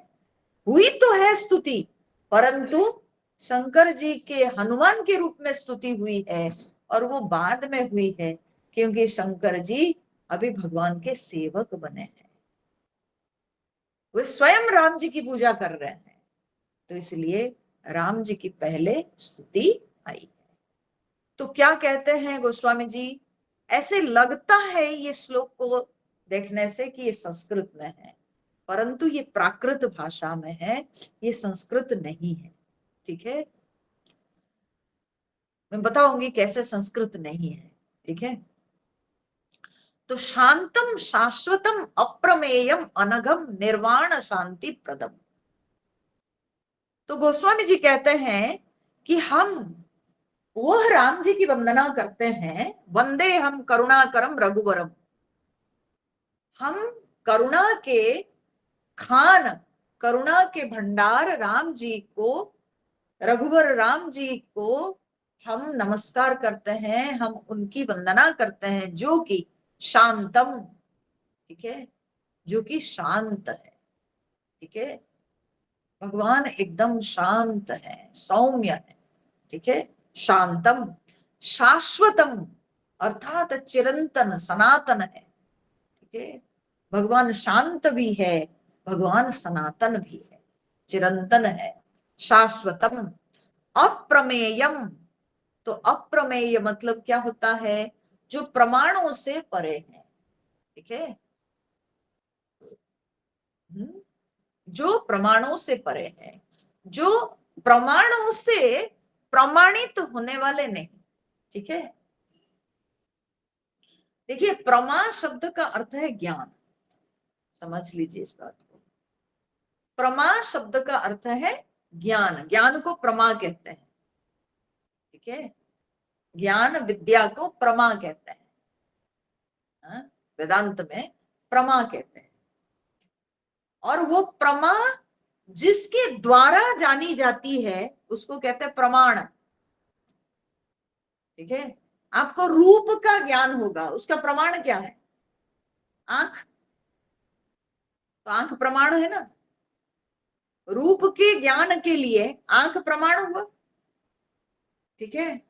हुई तो है स्तुति, परंतु शंकर जी के हनुमान के रूप में स्तुति हुई है और वो बाद में हुई है क्योंकि शंकर जी अभी भगवान के सेवक बने हैं, वे स्वयं राम जी की पूजा कर रहे हैं, तो इसलिए राम जी की पहले स्तुति आई है। तो क्या कहते हैं गोस्वामी जी, ऐसे लगता है ये श्लोक को देखने से कि ये संस्कृत में है, परंतु ये प्राकृत भाषा में है, ये संस्कृत नहीं है, ठीक है। मैं बताऊंगी कैसे संस्कृत नहीं है, ठीक है। तो शांतम शाश्वतम अप्रमेयम अनघम निर्वाण शांति प्रदम। तो गोस्वामी जी कहते हैं कि हम वह राम जी की वंदना करते हैं, वंदे हम करुणाकरम रघुवरम, हम करुणा के खान, करुणा के भंडार राम जी को, रघुवर राम जी को हम नमस्कार करते हैं, हम उनकी वंदना करते हैं, जो कि शांतम, ठीक है, जो कि शांत है, ठीक है। भगवान एकदम शांत है, सौम्य है, ठीक है। शांतम शाश्वतम अर्थात चिरंतन सनातन है, ठीक है। भगवान शांत भी है भगवान सनातन भी है, चिरंतन है, शाश्वतम, अप्रमेयम। तो अप्रमेय मतलब क्या होता है? जो प्रमाणों से परे है। ठीक है, जो प्रमाणों से परे है, जो प्रमाणों से प्रमाणित होने वाले नहीं। ठीक है, देखिए प्रमा शब्द का अर्थ है ज्ञान, समझ लीजिए इस बात को। प्रमा शब्द का अर्थ है ज्ञान, ज्ञान को प्रमा कहते हैं। ठीक है, ज्ञान विद्या को प्रमा कहते हैं, हाँ? वेदांत में प्रमा कहते हैं। और वो प्रमा जिसके द्वारा जानी जाती है उसको कहते हैं प्रमाण। ठीक है, आपको रूप का ज्ञान होगा, उसका प्रमाण क्या है? आंख। तो आंख प्रमाण है ना, रूप के ज्ञान के लिए आंख प्रमाण हुआ। ठीक है,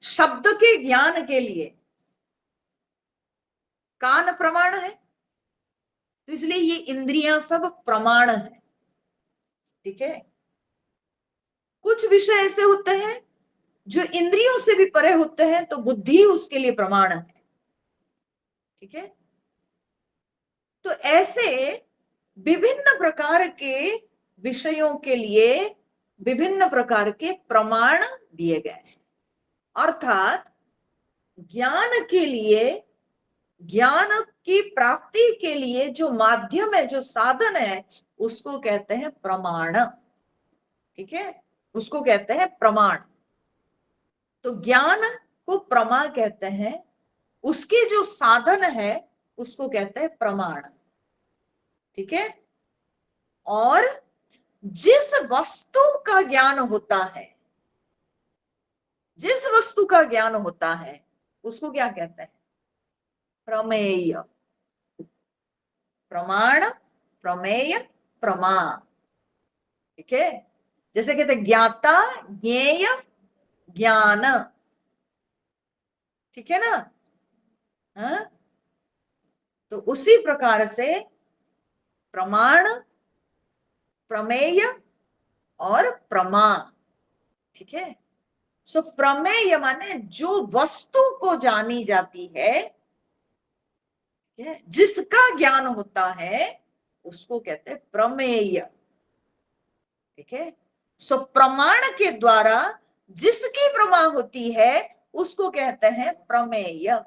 शब्द के ज्ञान के लिए कान प्रमाण है। तो इसलिए ये इंद्रियां सब प्रमाण है। ठीक है, कुछ विषय ऐसे होते हैं जो इंद्रियों से भी परे होते हैं, तो बुद्धि उसके लिए प्रमाण है। ठीक है, तो ऐसे विभिन्न प्रकार के विषयों के लिए विभिन्न प्रकार के प्रमाण दिए गए हैं। अर्थात ज्ञान के लिए, ज्ञान की प्राप्ति के लिए जो माध्यम है, जो साधन है, उसको कहते हैं प्रमाण। ठीक है, उसको कहते हैं प्रमाण। तो ज्ञान को प्रमा कहते हैं, उसके जो साधन है उसको कहते हैं प्रमाण। ठीक है, और जिस वस्तु का ज्ञान होता है, जिस वस्तु का ज्ञान होता है उसको क्या कहते हैं? प्रमेय। प्रमाण, प्रमेय, प्रमा। ठीक है, जैसे कहते हैं ज्ञाता, ज्ञेय, ज्ञान। ठीक है ना? हाँ? तो उसी प्रकार से प्रमाण, प्रमेय और प्रमा। ठीक है, सो प्रमेय माने जो वस्तु को जानी जाती है, जिसका ज्ञान होता है उसको कहते हैं प्रमेय। ठीक है, सो प्रमाण के द्वारा जिसकी प्रमा होती है उसको कहते हैं प्रमेय।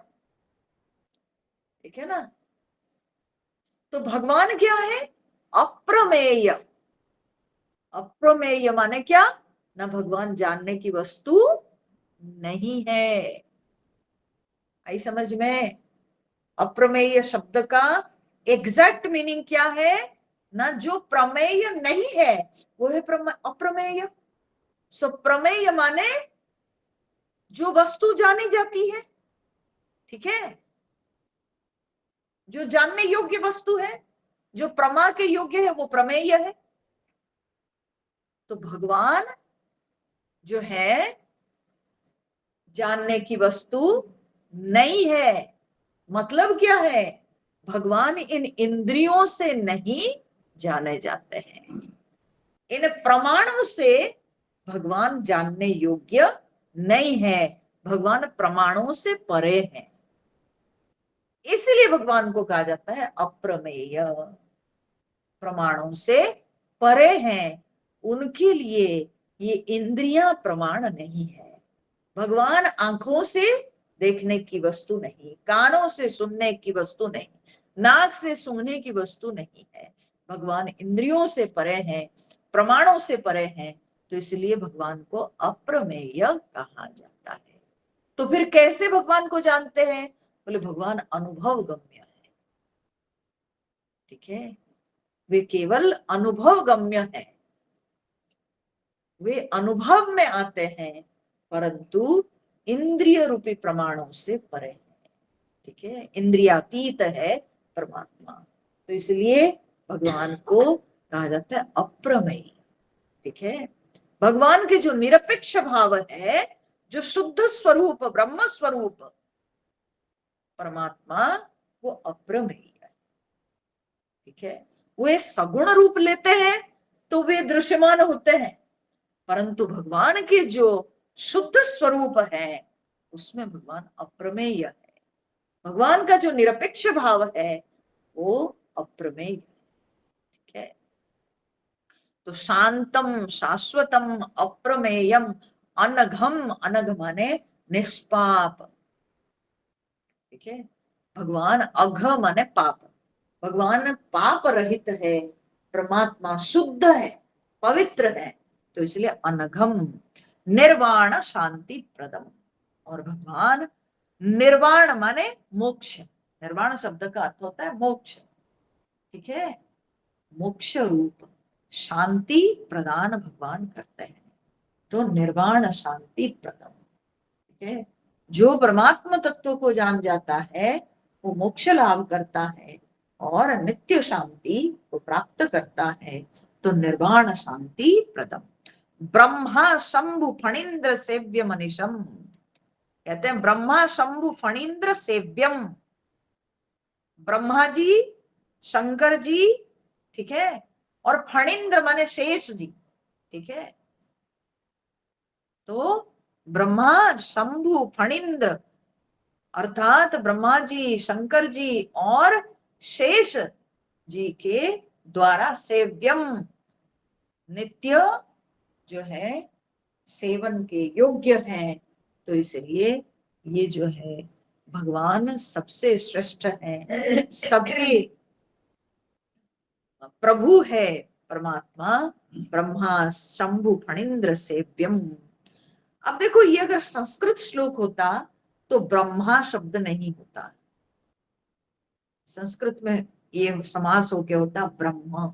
ठीक है ना? तो भगवान क्या है? अप्रमेय। अप्रमेय माने क्या? ना भगवान जानने की वस्तु नहीं है। आई समझ में? अप्रमेय शब्द का एग्जैक्ट मीनिंग क्या है? ना जो प्रमेय नहीं है वो है अप्रमेय। सो प्रमेय माने जो वस्तु जानी जाती है। ठीक है, जो जानने योग्य वस्तु है, जो प्रमा के योग्य है वो प्रमेय है। तो भगवान जो है जानने की वस्तु नहीं है। मतलब क्या है? भगवान इन इंद्रियों से नहीं जाने जाते हैं, इन प्रमाणों से भगवान जानने योग्य नहीं है। भगवान प्रमाणों से परे हैं, इसलिए भगवान को कहा जाता है अप्रमेय। प्रमाणों से परे हैं, उनके लिए ये इंद्रियां प्रमाण नहीं है। भगवान आंखों से देखने की वस्तु नहीं, कानों से सुनने की वस्तु नहीं, नाक से सूंघने की वस्तु नहीं है। भगवान इंद्रियों से परे हैं, प्रमाणों से परे हैं, तो इसलिए भगवान को अप्रमेय कहा जाता है। तो फिर कैसे भगवान को जानते हैं? बोले भगवान अनुभव गम्य है। ठीक है, वे केवल अनुभव गम्य है, वे अनुभव में आते हैं, परंतु इंद्रिय रूपी प्रमाणों से परे है। ठीक है, इंद्रियातीत है परमात्मा, तो इसलिए भगवान को कहा जाता है अप्रमेय। ठीक है, भगवान के जो निरपेक्ष भाव है, जो शुद्ध स्वरूप ब्रह्म स्वरूप परमात्मा, वो अप्रमेय है। ठीक है, वे सगुण रूप लेते हैं तो वे दृश्यमान होते हैं, परंतु भगवान के जो शुद्ध स्वरूप है उसमें भगवान अप्रमेय है। भगवान का जो निरपेक्ष भाव है वो अप्रमेय, ठीक है। तो शांतम शाश्वतम अप्रमेयम अनघम, अनघ माने निष्पाप, ठीक है। भगवान अघ माने पाप, भगवान पाप रहित है, परमात्मा शुद्ध है, पवित्र है, तो इसलिए अनघम निर्वाण शांति प्रदम। और भगवान निर्वाण माने मोक्ष, निर्वाण शब्द का अर्थ होता है मोक्ष, ठीक है। मोक्ष रूप शांति प्रदान भगवान करते हैं, तो निर्वाण शांति प्रदम, ठीक है। जो परमात्मा तत्व को जान जाता है वो मोक्ष लाभ करता है और नित्य शांति को प्राप्त करता है, तो निर्वाण शांति प्रदम। ब्रह्मा शंभु फणींद्र सेव्य मनीषम, कहते हैं ब्रह्मा शंभु फणींद्र सेव्यम, ब्रह्मा जी, शंकर जी, ठीक है, और फणींद्र माने शेष जी, ठीक है। तो ब्रह्मा शंभु फणींद्र अर्थात ब्रह्मा जी, शंकर जी और शेष जी के द्वारा सेव्यम, नित्य जो है सेवन के योग्य है, तो इसलिए ये जो है भगवान सबसे श्रेष्ठ है, सबके प्रभु है परमात्मा, ब्रह्मा शंभु फणींद्र सेव्यम। अब देखो ये अगर संस्कृत श्लोक होता तो ब्रह्मा शब्द नहीं होता, संस्कृत में ये समास होके होता ब्रह्म,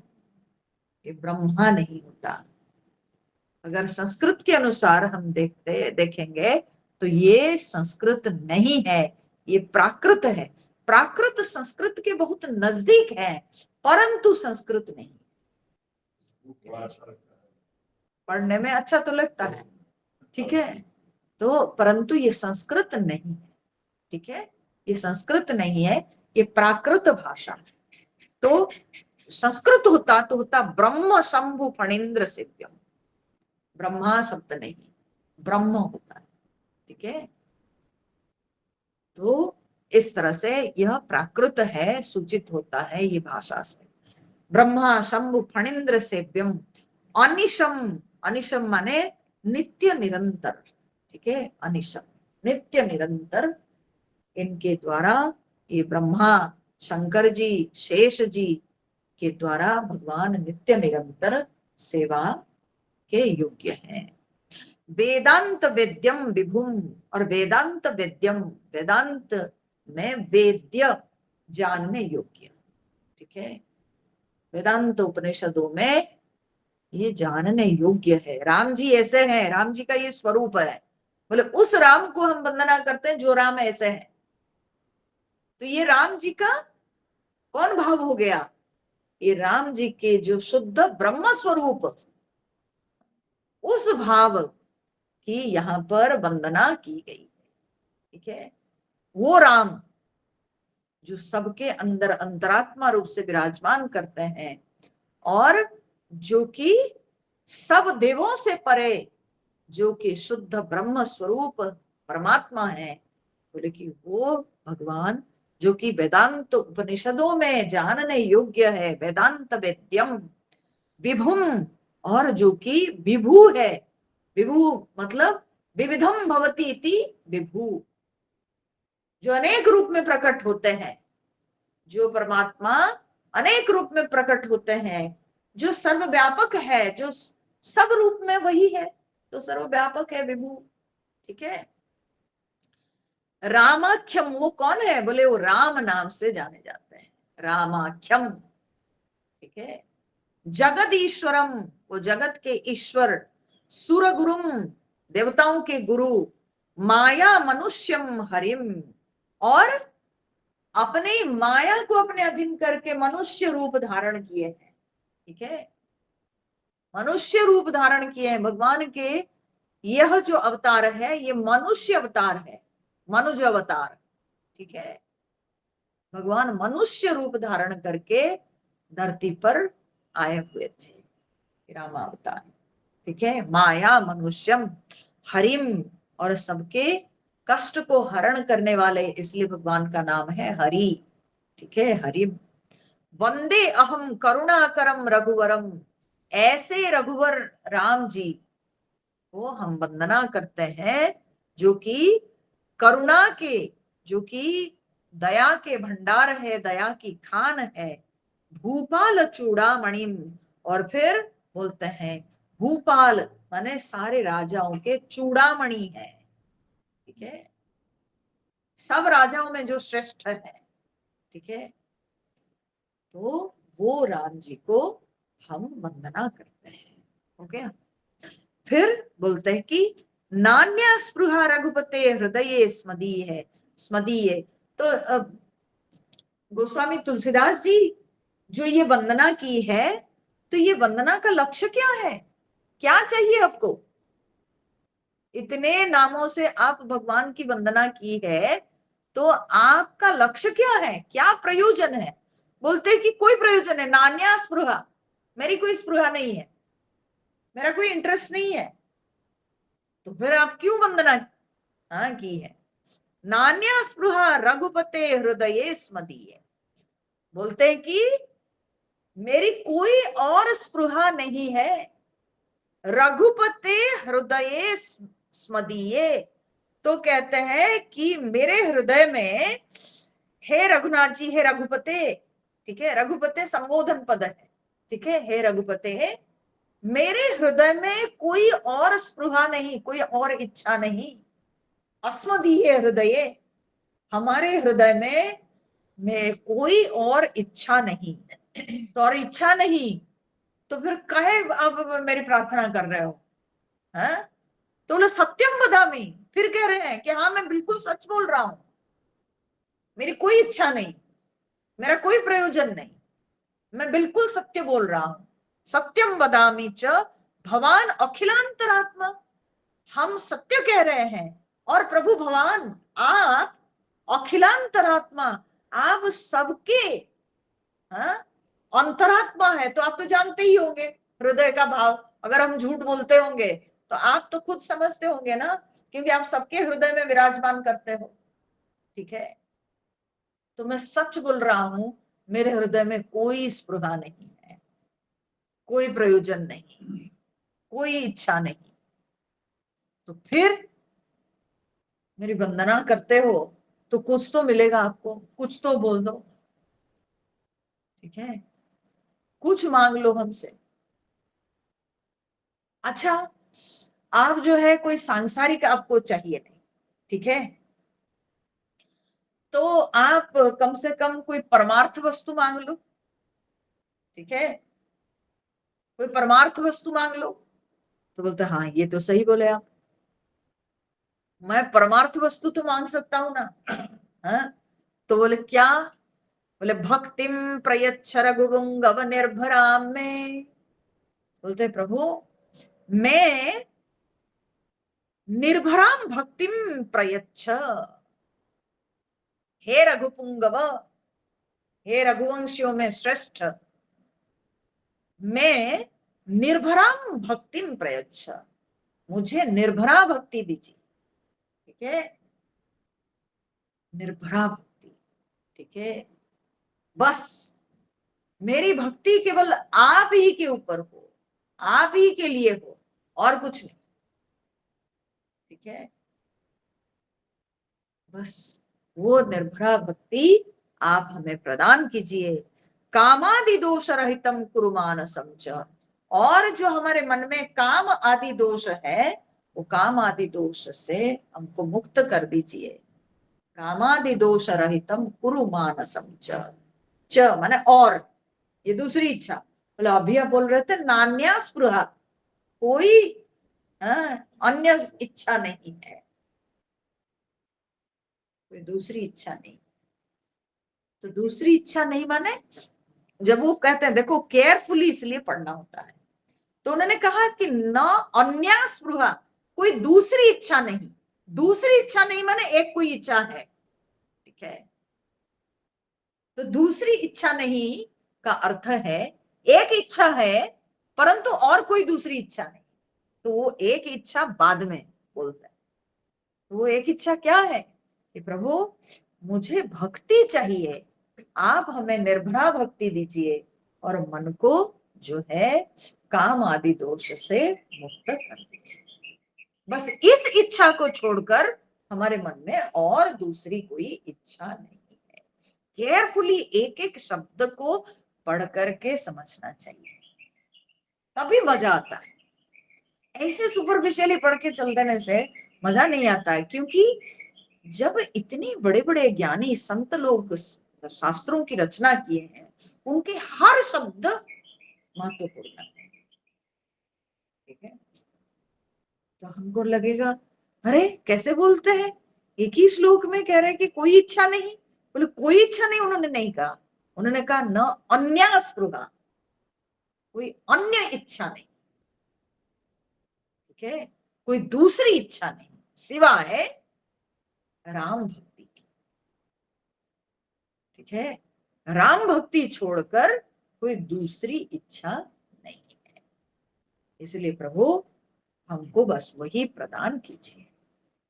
ये ब्रह्मा नहीं होता। अगर संस्कृत के अनुसार हम देखेंगे तो ये संस्कृत नहीं है, ये प्राकृत है। प्राकृत संस्कृत के बहुत नजदीक है, परंतु संस्कृत नहीं। पढ़ने में अच्छा तो लगता है, ठीक है, तो परंतु ये संस्कृत नहीं है, ठीक है, ये संस्कृत नहीं है, ये प्राकृत भाषा है। तो संस्कृत होता तो होता ब्रह्म शंभु फणींद्र सेव्यम, ब्रह्मा शब्द नहीं, ब्रह्म होता है, ठीक है। तो इस तरह से यह प्राकृत है, सूचित होता है ये भाषा से। ब्रह्मा शंभु फणींद्र सेव्यम अनिशम, अनिशम माने नित्य निरंतर, ठीक है, अनिशम नित्य निरंतर, इनके द्वारा ये ब्रह्मा शंकर जी शेष जी के द्वारा भगवान नित्य निरंतर सेवा के योग्य हैं। वेदांत वेद्यम विभुम, और वेदांत वेद्यम, वेदांत में वेद्य जानने योग्य, ठीक है, वेदांत उपनिषदों में ये जानने योग्य है। राम जी ऐसे हैं, राम जी का ये स्वरूप है, बोले उस राम को हम वंदना करते हैं जो राम ऐसे है। तो ये राम जी का कौन भाव हो गया, ये राम जी के जो शुद्ध ब्रह्म स्वरूप, उस भाव की यहाँ पर वंदना की गई, ठीक है। वो राम जो सबके अंदर अंतरात्मा रूप से विराजमान करते हैं और जो कि सब देवों से परे, जो कि शुद्ध ब्रह्म स्वरूप परमात्मा है, बोले कि वो भगवान जो कि वेदांत उपनिषदों में जानने योग्य है, वेदांत वेद्यम विभुम, और जो कि विभु है, विभु मतलब विविधम भवती इति विभु, जो अनेक रूप में प्रकट होते हैं, जो परमात्मा अनेक रूप में प्रकट होते हैं, जो सर्वव्यापक है, जो सब रूप में वही है, तो सर्वव्यापक है विभु, ठीक है। रामाख्यम वो कौन है, बोले वो राम नाम से जाने जाते हैं, रामाख्यम, ठीक है। जगद ईश्वरम वो जगत के ईश्वर, सुर गुरुम देवताओं के गुरु, माया मनुष्यम हरिम, और अपने माया को अपने अधीन करके मनुष्य रूप धारण किए हैं, ठीक है, मनुष्य रूप धारण किए हैं भगवान के। यह जो अवतार है ये मनुष्य अवतार है, मनुज अवतार, ठीक है। भगवान मनुष्य रूप धारण करके धरती पर आए हुए थे रामावतार। ठीक है, माया मनुष्यम हरिम, और सबके कष्ट को हरण करने वाले, इसलिए भगवान का नाम है हरि। ठीक है, हरिम। वंदे अहम करुणाकरम रघुवरम, ऐसे रघुवर राम जी को हम वंदना करते हैं, जो कि करुणा के, जो कि दया के भंडार है, दया की खान है। भूपाल चूड़ामणिम, और फिर बोलते हैं भूपाल माने सारे राजाओं के चूड़ामणि है। ठीक है, सब राजाओं में जो श्रेष्ठ है। ठीक है, तो वो राम जी को हम वंदना करते हैं। हो गया। फिर बोलते हैं कि नान्या स्पृहा रघुपते हृदय स्मदीय है, स्मदीय। तो गोस्वामी तुलसीदास जी जो ये वंदना की है, तो ये वंदना का लक्ष्य क्या है, क्या चाहिए आपको? इतने नामों से आप भगवान की वंदना की है, तो आपका लक्ष्य क्या है, क्या प्रयोजन है? बोलते हैं कि कोई प्रयोजन है, नान्या स्पृहा, मेरी कोई स्पृहा नहीं है, मेरा कोई इंटरेस्ट नहीं है, तो फिर आप क्यों वंदना हाँ की है? नान्या स्पृहा रघुपते हृदय स्मदीय, बोलते हैं कि मेरी कोई और स्पृहा नहीं है, रघुपते हृदय स्मदीय। तो कहते हैं कि मेरे हृदय में, हे रघुनाथ जी, हे रघुपते। ठीक है, रघुपते संबोधन पद है। ठीक है, हे रघुपते है, मेरे हृदय में कोई और स्पृहा नहीं, कोई और इच्छा नहीं। अस्मदीय हृदय, हमारे हृदय में कोई और इच्छा नहीं। तो और इच्छा नहीं, तो फिर कहे अब मेरी प्रार्थना कर रहे हो? है तो बोले सत्यम वदामि, फिर कह रहे हैं कि हाँ मैं बिल्कुल सच बोल रहा हूं, मेरी कोई इच्छा नहीं, मेरा कोई प्रयोजन नहीं, मैं बिल्कुल सत्य बोल रहा हूं। सत्यम वदामि च भवान अखिलांतरात्मा, हम सत्य कह रहे हैं। और प्रभु भगवान आप अखिलांतरात्मा, आप सबके हाँ अंतरात्मा है, तो आप तो जानते ही होंगे हृदय का भाव। अगर हम झूठ बोलते होंगे तो आप तो खुद समझते होंगे ना, क्योंकि आप सबके हृदय में विराजमान करते हो। ठीक है, तो मैं सच बोल रहा हूं, मेरे हृदय में कोई स्पृहा नहीं है, कोई प्रयोजन नहीं, कोई इच्छा नहीं। तो फिर मेरी वंदना करते हो तो कुछ तो मिलेगा आपको, कुछ तो बोल दो। ठीक है, कुछ मांग लो हमसे। अच्छा, आप जो है कोई सांसारिक आपको चाहिए नहीं। ठीक है, तो आप कम से कम कोई परमार्थ वस्तु मांग लो। ठीक है, कोई परमार्थ वस्तु मांग लो। तो बोलते हाँ ये तो सही बोले आप, मैं परमार्थ वस्तु तो मांग सकता हूं ना। हाँ? तो बोले क्या? बोले भक्तिम प्रयच्छ रघुपुंगव निर्भराम में। बोलते प्रभु मैं निर्भराम भक्तिम प्रयच्छ, हे रघुपुंगव, हे रघुवंशियों में श्रेष्ठ, मैं निर्भराम भक्तिम प्रयच्छ, मुझे निर्भरा भक्ति दीजिए। ठीक है, निर्भरा भक्ति। ठीक है, बस मेरी भक्ति केवल आप ही के ऊपर हो, आप ही के लिए हो, और कुछ नहीं। ठीक है, बस वो निर्भरा भक्ति आप हमें प्रदान कीजिए। कामादि दोष रहितम कुरु मानसम च, और जो हमारे मन में काम आदि दोष है, वो काम आदि दोष से हमको मुक्त कर दीजिए। कामादि दोष रहितम कुरु मानसम च माने और, ये दूसरी इच्छा। बोले अभी आप बोल रहे थे नान्या स्पृहा, कोई अन्य इच्छा नहीं है, कोई दूसरी इच्छा नहीं। तो दूसरी इच्छा नहीं माने, जब वो कहते हैं, देखो केयरफुली इसलिए पढ़ना होता है, तो उन्होंने कहा कि न अन्य स्पृहा, कोई दूसरी इच्छा नहीं। दूसरी इच्छा नहीं माने एक कोई इच्छा है। ठीक है, तो दूसरी इच्छा नहीं, का अर्थ है एक इच्छा है परंतु और कोई दूसरी इच्छा नहीं, तो वो एक इच्छा बाद में बोलता है। तो वो एक इच्छा क्या है कि प्रभु मुझे भक्ति चाहिए, आप हमें निर्भरा भक्ति दीजिए और मन को जो है काम आदि दोष से मुक्त कर दीजिए। बस इस इच्छा को छोड़कर हमारे मन में और दूसरी कोई इच्छा नहीं है। केयरफुली एक एक शब्द को पढ़ करके समझना चाहिए, तभी मजा आता है। ऐसे सुपरफिशियली पढ़ के चल देने से मजा नहीं आता है, क्योंकि जब इतने बड़े बड़े ज्ञानी संत लोग शास्त्रों की रचना किए हैं, उनके हर शब्द महत्वपूर्ण है। ठीक है, तो हमको लगेगा अरे कैसे बोलते हैं, एक ही श्लोक में कह रहे हैं कि कोई इच्छा नहीं। बोले कोई इच्छा नहीं उन्होंने नहीं कहा, उन्होंने कहा न अन्य स्पृहा, कोई अन्य इच्छा नहीं। ठीक है, कोई दूसरी इच्छा नहीं सिवाय राम भक्ति की। ठीक है, राम भक्ति छोड़कर कोई दूसरी इच्छा नहीं है। इसलिए प्रभु हमको बस वही प्रदान कीजिए।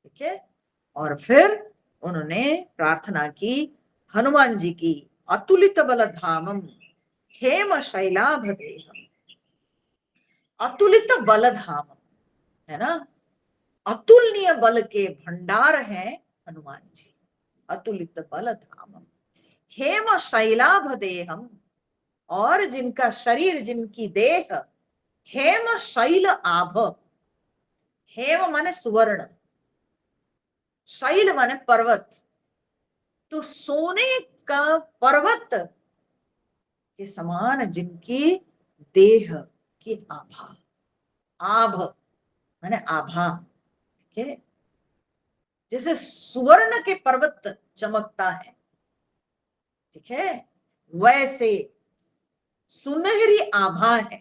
ठीक है, और फिर उन्होंने प्रार्थना की हनुमान जी की, अतुलित बल धामम हेम शैलाभ देहम। अतुलित बल धामम है ना, अतुलनीय बल के भंडार हैं हनुमान जी। अतुलित बल धामम हेम शैलाभ देहम, और जिनका शरीर जिनकी देह हेम शैल आभ, हेम माने सुवर्ण, शैल माने पर्वत, तो सोने का पर्वत के समान जिनकी देह की आभा, आभ माने आभा। ठीक है, जैसे सुवर्ण के पर्वत चमकता है, ठीक है, वैसे सुनहरी आभा है।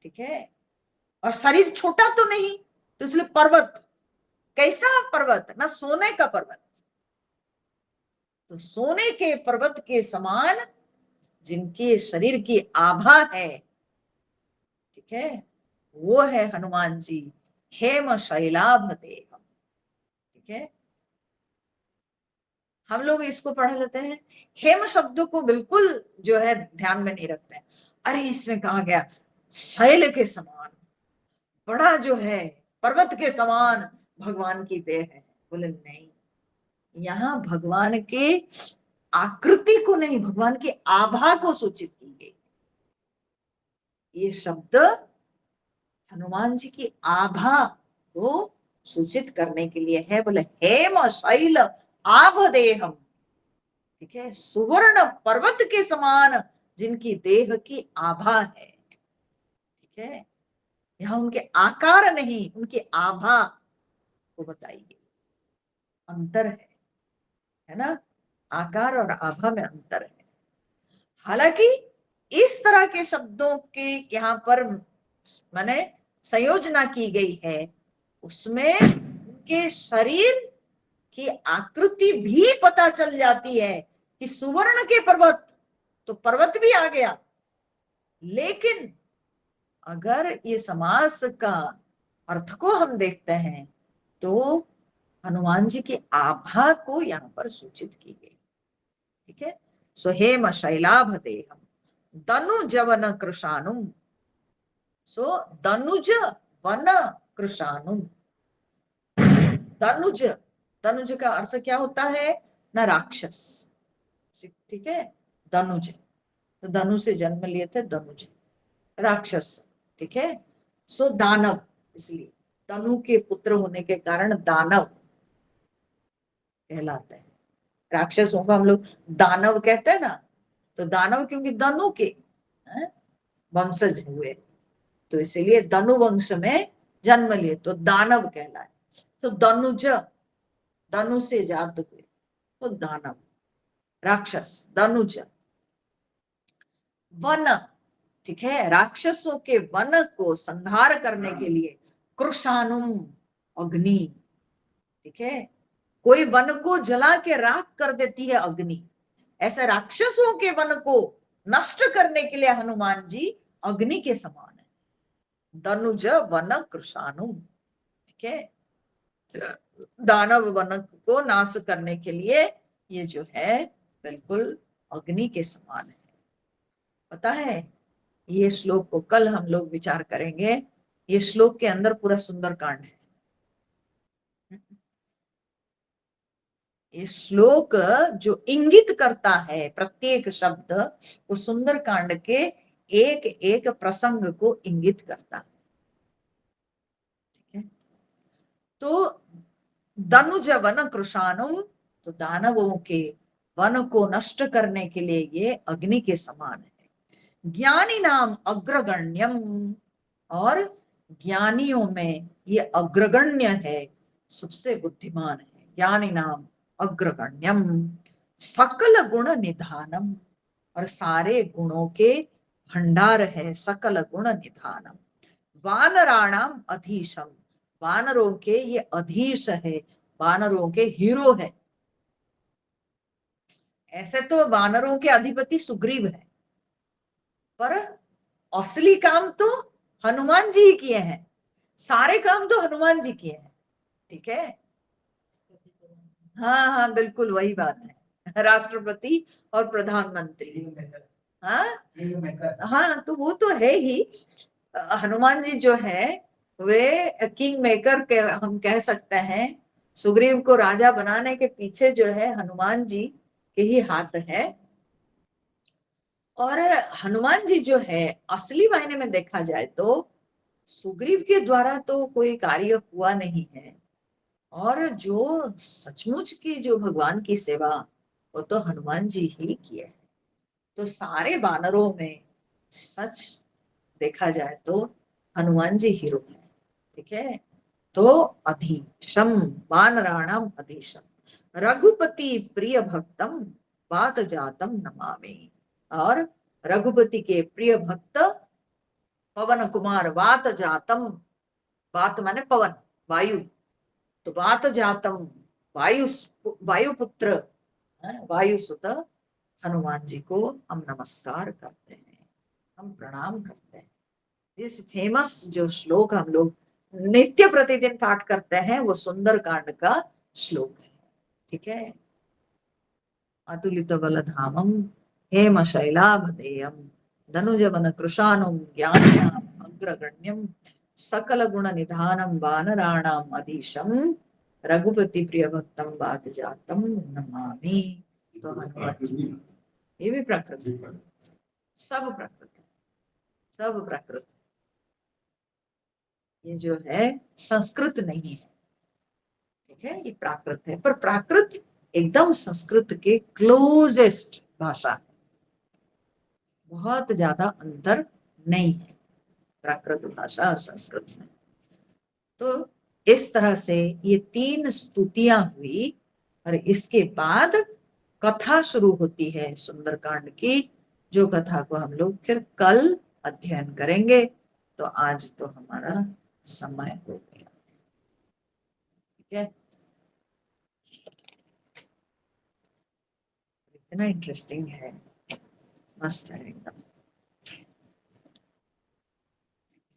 ठीक है, और शरीर छोटा तो नहीं, तो इसलिए पर्वत, कैसा पर्वत, ना सोने का पर्वत, तो सोने के पर्वत के समान जिनके शरीर की आभा है, ठीक है, वो है हनुमान जी हेम शैलाभ देहम। ठीक है, हम लोग इसको पढ़ लेते हैं, हेम शब्द को बिल्कुल जो है ध्यान में नहीं रखते हैं। अरे इसमें कहा गया शैल के समान, बड़ा जो है पर्वत के समान भगवान की देह है। बोले नहीं, यहाँ भगवान के आकृति को नहीं, भगवान की आभा को सूचित की गई। ये शब्द हनुमान जी की आभा को सूचित करने के लिए है। बोले हेम शैल आभ देहम। ठीक है, सुवर्ण पर्वत के समान जिनकी देह की आभा है। ठीक है, यहाँ उनके आकार नहीं, उनकी आभा को बताई गई। अंतर है ना, आकार और आभा में अंतर है। हालांकि इस तरह के शब्दों के यहाँ पर माने संयोजना की गई है, उसमें उनके शरीर की आकृति भी पता चल जाती है कि सुवर्ण के पर्वत, तो पर्वत भी आ गया। लेकिन अगर ये समास का अर्थ को हम देखते हैं तो हनुमान जी की आभा को यहाँ पर सूचित की गई। ठीक है, सो हेम शैलाभ देहम दनुज वन कृशानुम, सो दनुज वन कृशानुम। दनुज, दनुज का अर्थ क्या होता है ना, राक्षस। ठीक है, दनुज, तो धनु से जन्म लिए थे दनुज, राक्षस। ठीक है, सो दानव, इसलिए तनु के पुत्र होने के कारण दानव कहलाते हैं। राक्षसों को हम लोग दानव कहते हैं ना, तो दानव क्योंकि धनु के वंशज हुए, तो इसीलिए धनु वंश में जन्म लिए तो दानव कहलाए। तो दनुज, धनु से जात हुए तो दानव, राक्षस, दनुज। वन, ठीक है, राक्षसों के वन को संहार करने के लिए कृशानुम, अग्नि। ठीक है, कोई वन को जला के राख कर देती है अग्नि, ऐसे राक्षसों के वन को नष्ट करने के लिए हनुमान जी अग्नि के समान है। दनुज वन कृशानु, ठीक है, दानव वन को नाश करने के लिए ये जो है बिल्कुल अग्नि के समान है। पता है, ये श्लोक को कल हम लोग विचार करेंगे। ये श्लोक के अंदर पूरा सुंदर कांड है। ये श्लोक जो इंगित करता है प्रत्येक शब्द, वो सुंदर कांड के एक एक प्रसंग को इंगित करता है। ठीक है, तो दनुज वन कृशानुम, तो दानवों के वन को नष्ट करने के लिए ये अग्नि के समान है। ज्ञानी नाम अग्रगण्यम, और ज्ञानियों में ये अग्रगण्य है, सबसे बुद्धिमान है। ज्ञानी नाम अग्रगण्यम, सकल गुण निधानम, और सारे गुणों के भंडार है, सकल गुण निधानम। वानराणाम अधीशम, वानरों के ये अधीश है, वानरों के हीरो है। ऐसे तो वानरों के अधिपति सुग्रीव है, पर असली काम तो हनुमान जी ही किए हैं। सारे काम तो हनुमान जी किए हैं। ठीक है, हाँ हाँ बिल्कुल वही बात है, राष्ट्रपति और प्रधानमंत्री। हाँ हाँ, तो वो तो है ही। हनुमान जी जो है वे किंग मेकर के हम कह सकते हैं। सुग्रीव को राजा बनाने के पीछे जो है हनुमान जी के ही हाथ है। और हनुमान जी जो है असली मायने में देखा जाए तो सुग्रीव के द्वारा तो कोई कार्य हुआ नहीं है, और जो सचमुच की जो भगवान की सेवा, वो तो हनुमान जी ही किए है। तो सारे वानरों में सच देखा जाए तो हनुमान जी हीरो है। ठीक है, तो अधीशम, वानराणाम अधीशम, रघुपति प्रिय भक्तम वात जातम नमामि, और रघुपति के प्रिय भक्त पवन कुमार वात जातम, वात माने पवन, वायु, तो वात जातम, वायु, वायुपुत्र, वायुसुत हनुमान जी को हम नमस्कार करते हैं, हम प्रणाम करते हैं। इस फेमस जो श्लोक हम लोग नित्य प्रतिदिन पाठ करते हैं वो सुंदर कांड का श्लोक है। ठीक है, अतुलित बलधामम हेम शैलाभदेयम धनुज वन कृशानुम ज्ञानिनाम अग्रगण्यम सकल गुण निधानम वानराणाम अधीशम रघुपति प्रिय भक्तम वात जातम नमामि। तो हनुमान जी, ये भी प्राकृत, सब प्राकृत, सब प्राकृत। ये जो है संस्कृत नहीं है। ठीक है, ये प्राकृत है, पर प्राकृत एकदम संस्कृत के क्लोजेस्ट भाषा है, बहुत ज्यादा अंतर नहीं है प्राकृत भाषा और संस्कृत में। तो इस तरह से ये तीन स्तुतियां हुई, और इसके बाद कथा शुरू होती है सुंदरकांड की, जो कथा को हम लोग फिर कल अध्ययन करेंगे। तो आज तो हमारा समय हो गया। ठीक है, इतना इंटरेस्टिंग है, मस्त है एकदम।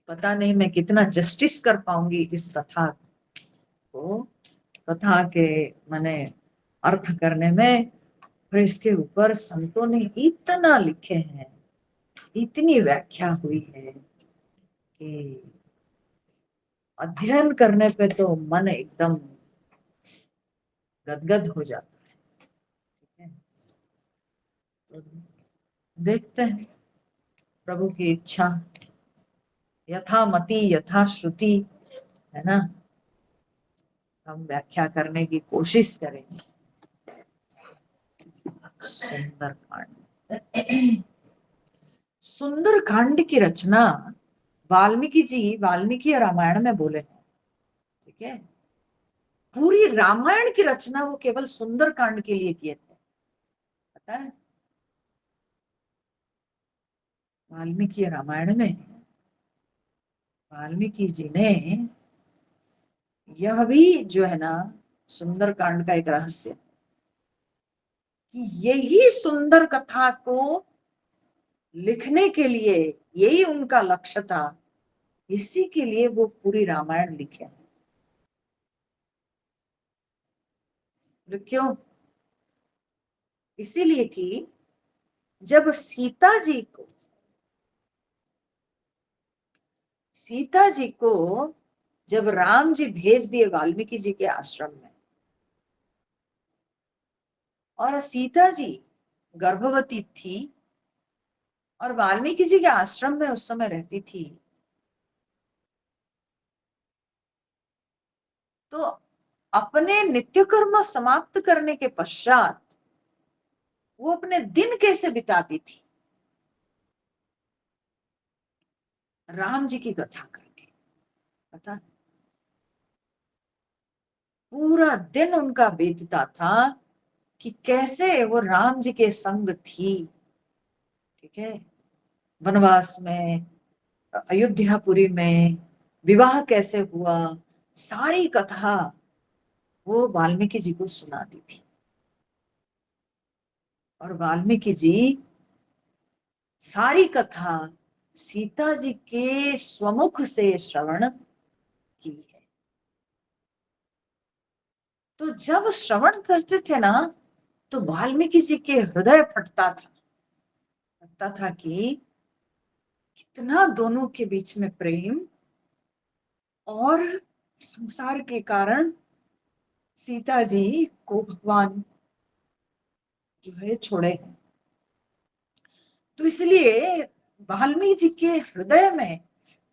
पता नहीं मैं कितना जस्टिस कर पाऊंगी इस कथा को, कथा के माने अर्थ करने में। फिर इसके ऊपर संतों ने इतना लिखे हैं, इतनी व्याख्या हुई है कि अध्ययन करने पे तो मन एकदम गदगद हो जाता है। ठीक है, तो देखते हैं प्रभु की इच्छा, यथा मति यथा श्रुति, है ना, हम व्याख्या करने की कोशिश करेंगे सुंदर कांड। सुंदर कांड की रचना वाल्मीकि जी वाल्मीकि रामायण में बोले हैं। ठीक है, पूरी रामायण की रचना वो केवल सुंदर कांड के लिए किए थे, पता है। वाल्मीकि रामायण में वाल्मीकि जी ने, यह भी जो है ना सुंदर कांड का एक रहस्य, कि यही सुंदर कथा को लिखने के लिए, यही उनका लक्ष्य था, इसी के लिए वो पूरी रामायण लिखे। क्यों? इसीलिए कि जब सीता जी को जब राम जी भेज दिए वाल्मीकि जी के आश्रम में, और सीता जी गर्भवती थी और वाल्मीकि जी के आश्रम में उस समय रहती थी, तो अपने नित्य कर्म समाप्त करने के पश्चात वो अपने दिन कैसे बिताती थी? राम जी की कथा करके। पता, पूरा दिन उनका बीतता था कि कैसे वो राम जी के संग थी। ठीक है, वनवास में, अयोध्यापुरी में विवाह कैसे हुआ, सारी कथा वो वाल्मीकि जी को सुनाती थी। और वाल्मीकि जी सारी कथा सीता जी के स्वमुख से श्रवण की है। तो जब श्रवण करते थे ना, तो वाल्मीकि जी के हृदय फटता था, लगता था कि कितना दोनों के बीच में प्रेम, और संसार के कारण सीता जी को भगवान जो है छोड़े हैं। तो इसलिए वाल्मीकि जी के हृदय में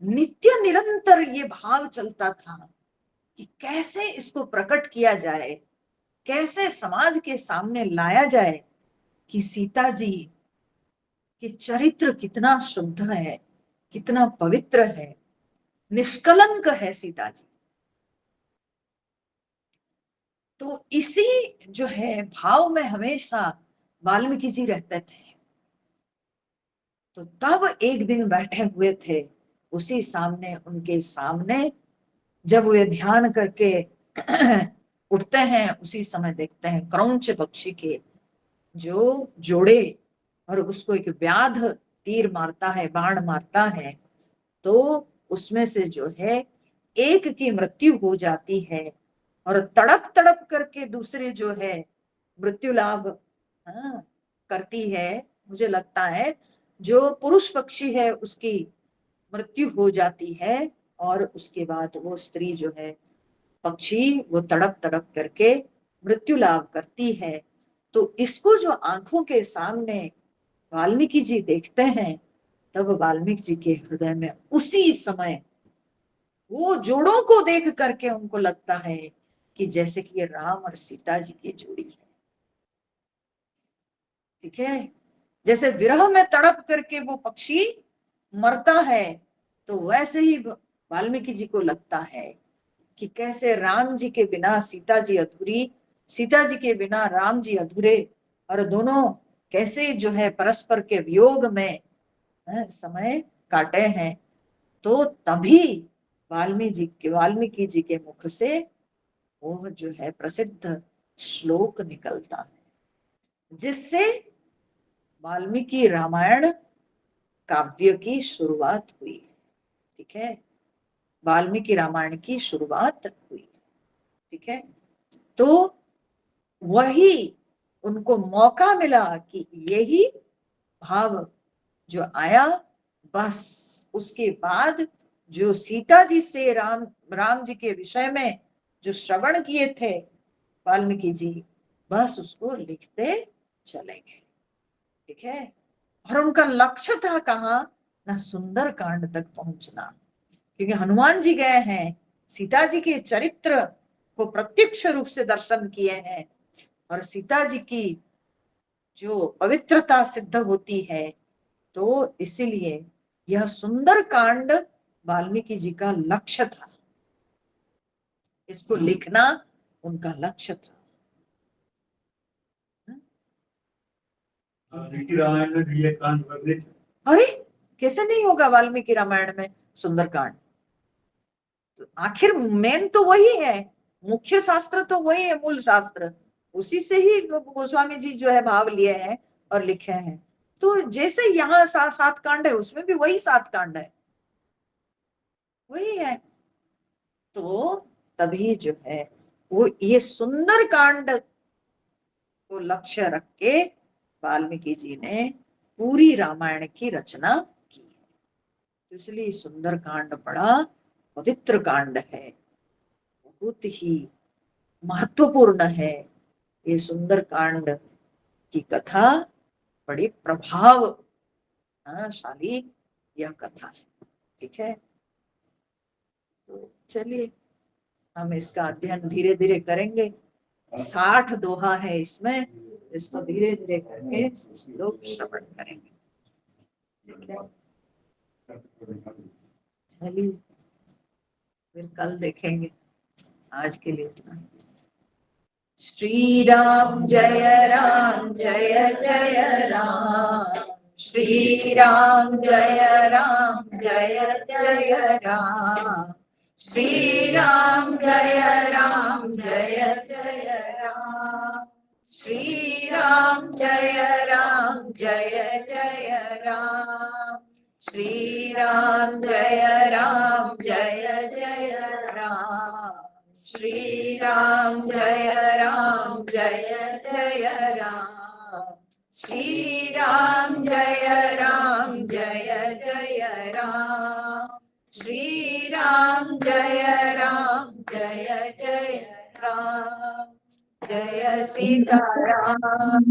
नित्य निरंतर ये भाव चलता था कि कैसे इसको प्रकट किया जाए, कैसे समाज के सामने लाया जाए कि सीता जी के चरित्र कितना शुद्ध है, कितना पवित्र है, निष्कलंक है सीता जी। तो इसी जो है भाव में हमेशा वाल्मीकि जी रहते थे। तो तब एक दिन बैठे हुए थे, उसी सामने, उनके सामने जब वे ध्यान करके उठते हैं, उसी समय देखते हैं क्रौंच पक्षी के जो जोड़े, और उसको एक व्याध तीर मारता है, बाण मारता है, तो उसमें से जो है एक की मृत्यु हो जाती है, और तड़प तड़प करके दूसरे जो है मृत्यु लाभ, हाँ, करती है। मुझे लगता है जो पुरुष पक्षी है उसकी मृत्यु हो जाती है, और उसके बाद वो स्त्री जो है पक्षी, वो तड़प तड़प करके मृत्यु लाभ करती है। तो इसको जो आंखों के सामने वाल्मीकि जी देखते हैं, तब वाल्मीकि जी के हृदय में उसी समय वो जोड़ों को देख करके उनको लगता है कि जैसे कि ये राम और सीता जी की जोड़ी है। ठीक है, जैसे विरह में तड़प करके वो पक्षी मरता है, तो वैसे ही वाल्मीकि जी को लगता है कि कैसे राम जी के बिना सीता जी अधूरी, सीता जी के बिना राम जी अधूरे, और दोनों कैसे जो है परस्पर के वियोग में समय काटे हैं। तो तभी वाल्मीकि जी के मुख से वो जो है प्रसिद्ध श्लोक निकलता है, जिससे वाल्मीकि रामायण काव्य की शुरुआत हुई। ठीक है, वाल्मीकि रामायण की शुरुआत हुई। ठीक है, तो वही उनको मौका मिला कि यही भाव जो आया, बस उसके बाद जो सीता जी से राम जी के विषय में जो श्रवण किए थे वाल्मीकि जी, बस उसको लिखते चले गए। ठीक है, और उनका लक्ष्य था कहाँ? ना सुंदर कांड तक पहुंचना, क्योंकि हनुमान जी गए हैं, सीता जी के चरित्र को प्रत्यक्ष रूप से दर्शन किए हैं, और सीता जी की जो पवित्रता सिद्ध होती है। तो इसीलिए यह सुंदर कांड वाल्मीकि जी का लक्ष्य था, इसको लिखना उनका लक्ष्य था। वाल्मीकि रामायण में भी ये कांड वर्णित है। अरे कैसे नहीं होगा वाल्मीकि रामायण में सुंदर कांड? तो आखिर मेन तो वही है, मुख्य शास्त्र तो वही है, मूल शास्त्र, उसी से ही गोस्वामी जी जो है भाव लिए हैं और लिखे हैं। तो जैसे यहाँ 7 कांड है, उसमें भी वही 7 कांड है, वही है। तो तभी जो है वो ये सुंदर कांड को लक्ष्य रख के वाल्मीकि जी ने पूरी रामायण की रचना की है। तो इसलिए सुंदर कांड बड़ा पवित्र कांड है, बहुत ही महत्वपूर्ण है। ये सुंदर कांड की कथा बड़ी प्रभावशाली यह कथा है। ठीक है, तो चलिए हम इसका अध्ययन धीरे धीरे करेंगे। 60 दोहा है इसमें, इसको धीरे धीरे करके लोग श्रवण करेंगे। ठीक है, चलिए फिर कल देखेंगे। आज के लिए इतना। श्री राम जय जय राम, श्री राम जय जय राम, श्री राम जय जय राम, श्री राम जय जय राम, श्री राम जय जय राम, श्री राम जय जय राम, श्री राम जय जय राम, श्री राम जय जय राम। जय सीताराम,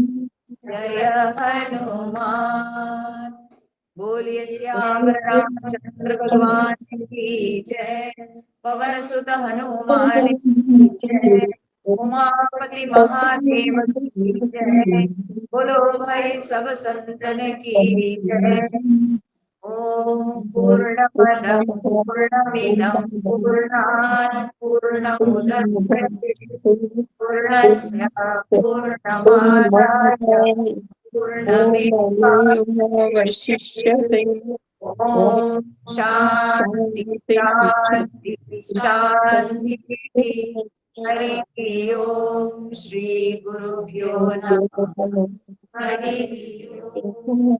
जय हनुमान, बोलिए श्याम रामचंद्र भगवान की जय, पवन सुत हनुमान की जय, उमापति महादेव की जय, बोलो भाई सब संतन की जय। ओम पूर्णमद पूर्णमिदं पूर्णात् पूर्णमुदच्यते पूर्णस्य पूर्णमादाय पूर्णमेवावशिष्यते। ओम शांति शांति शांति। हरि ओम श्री गुरुभ्यो नमः। हरि ओम।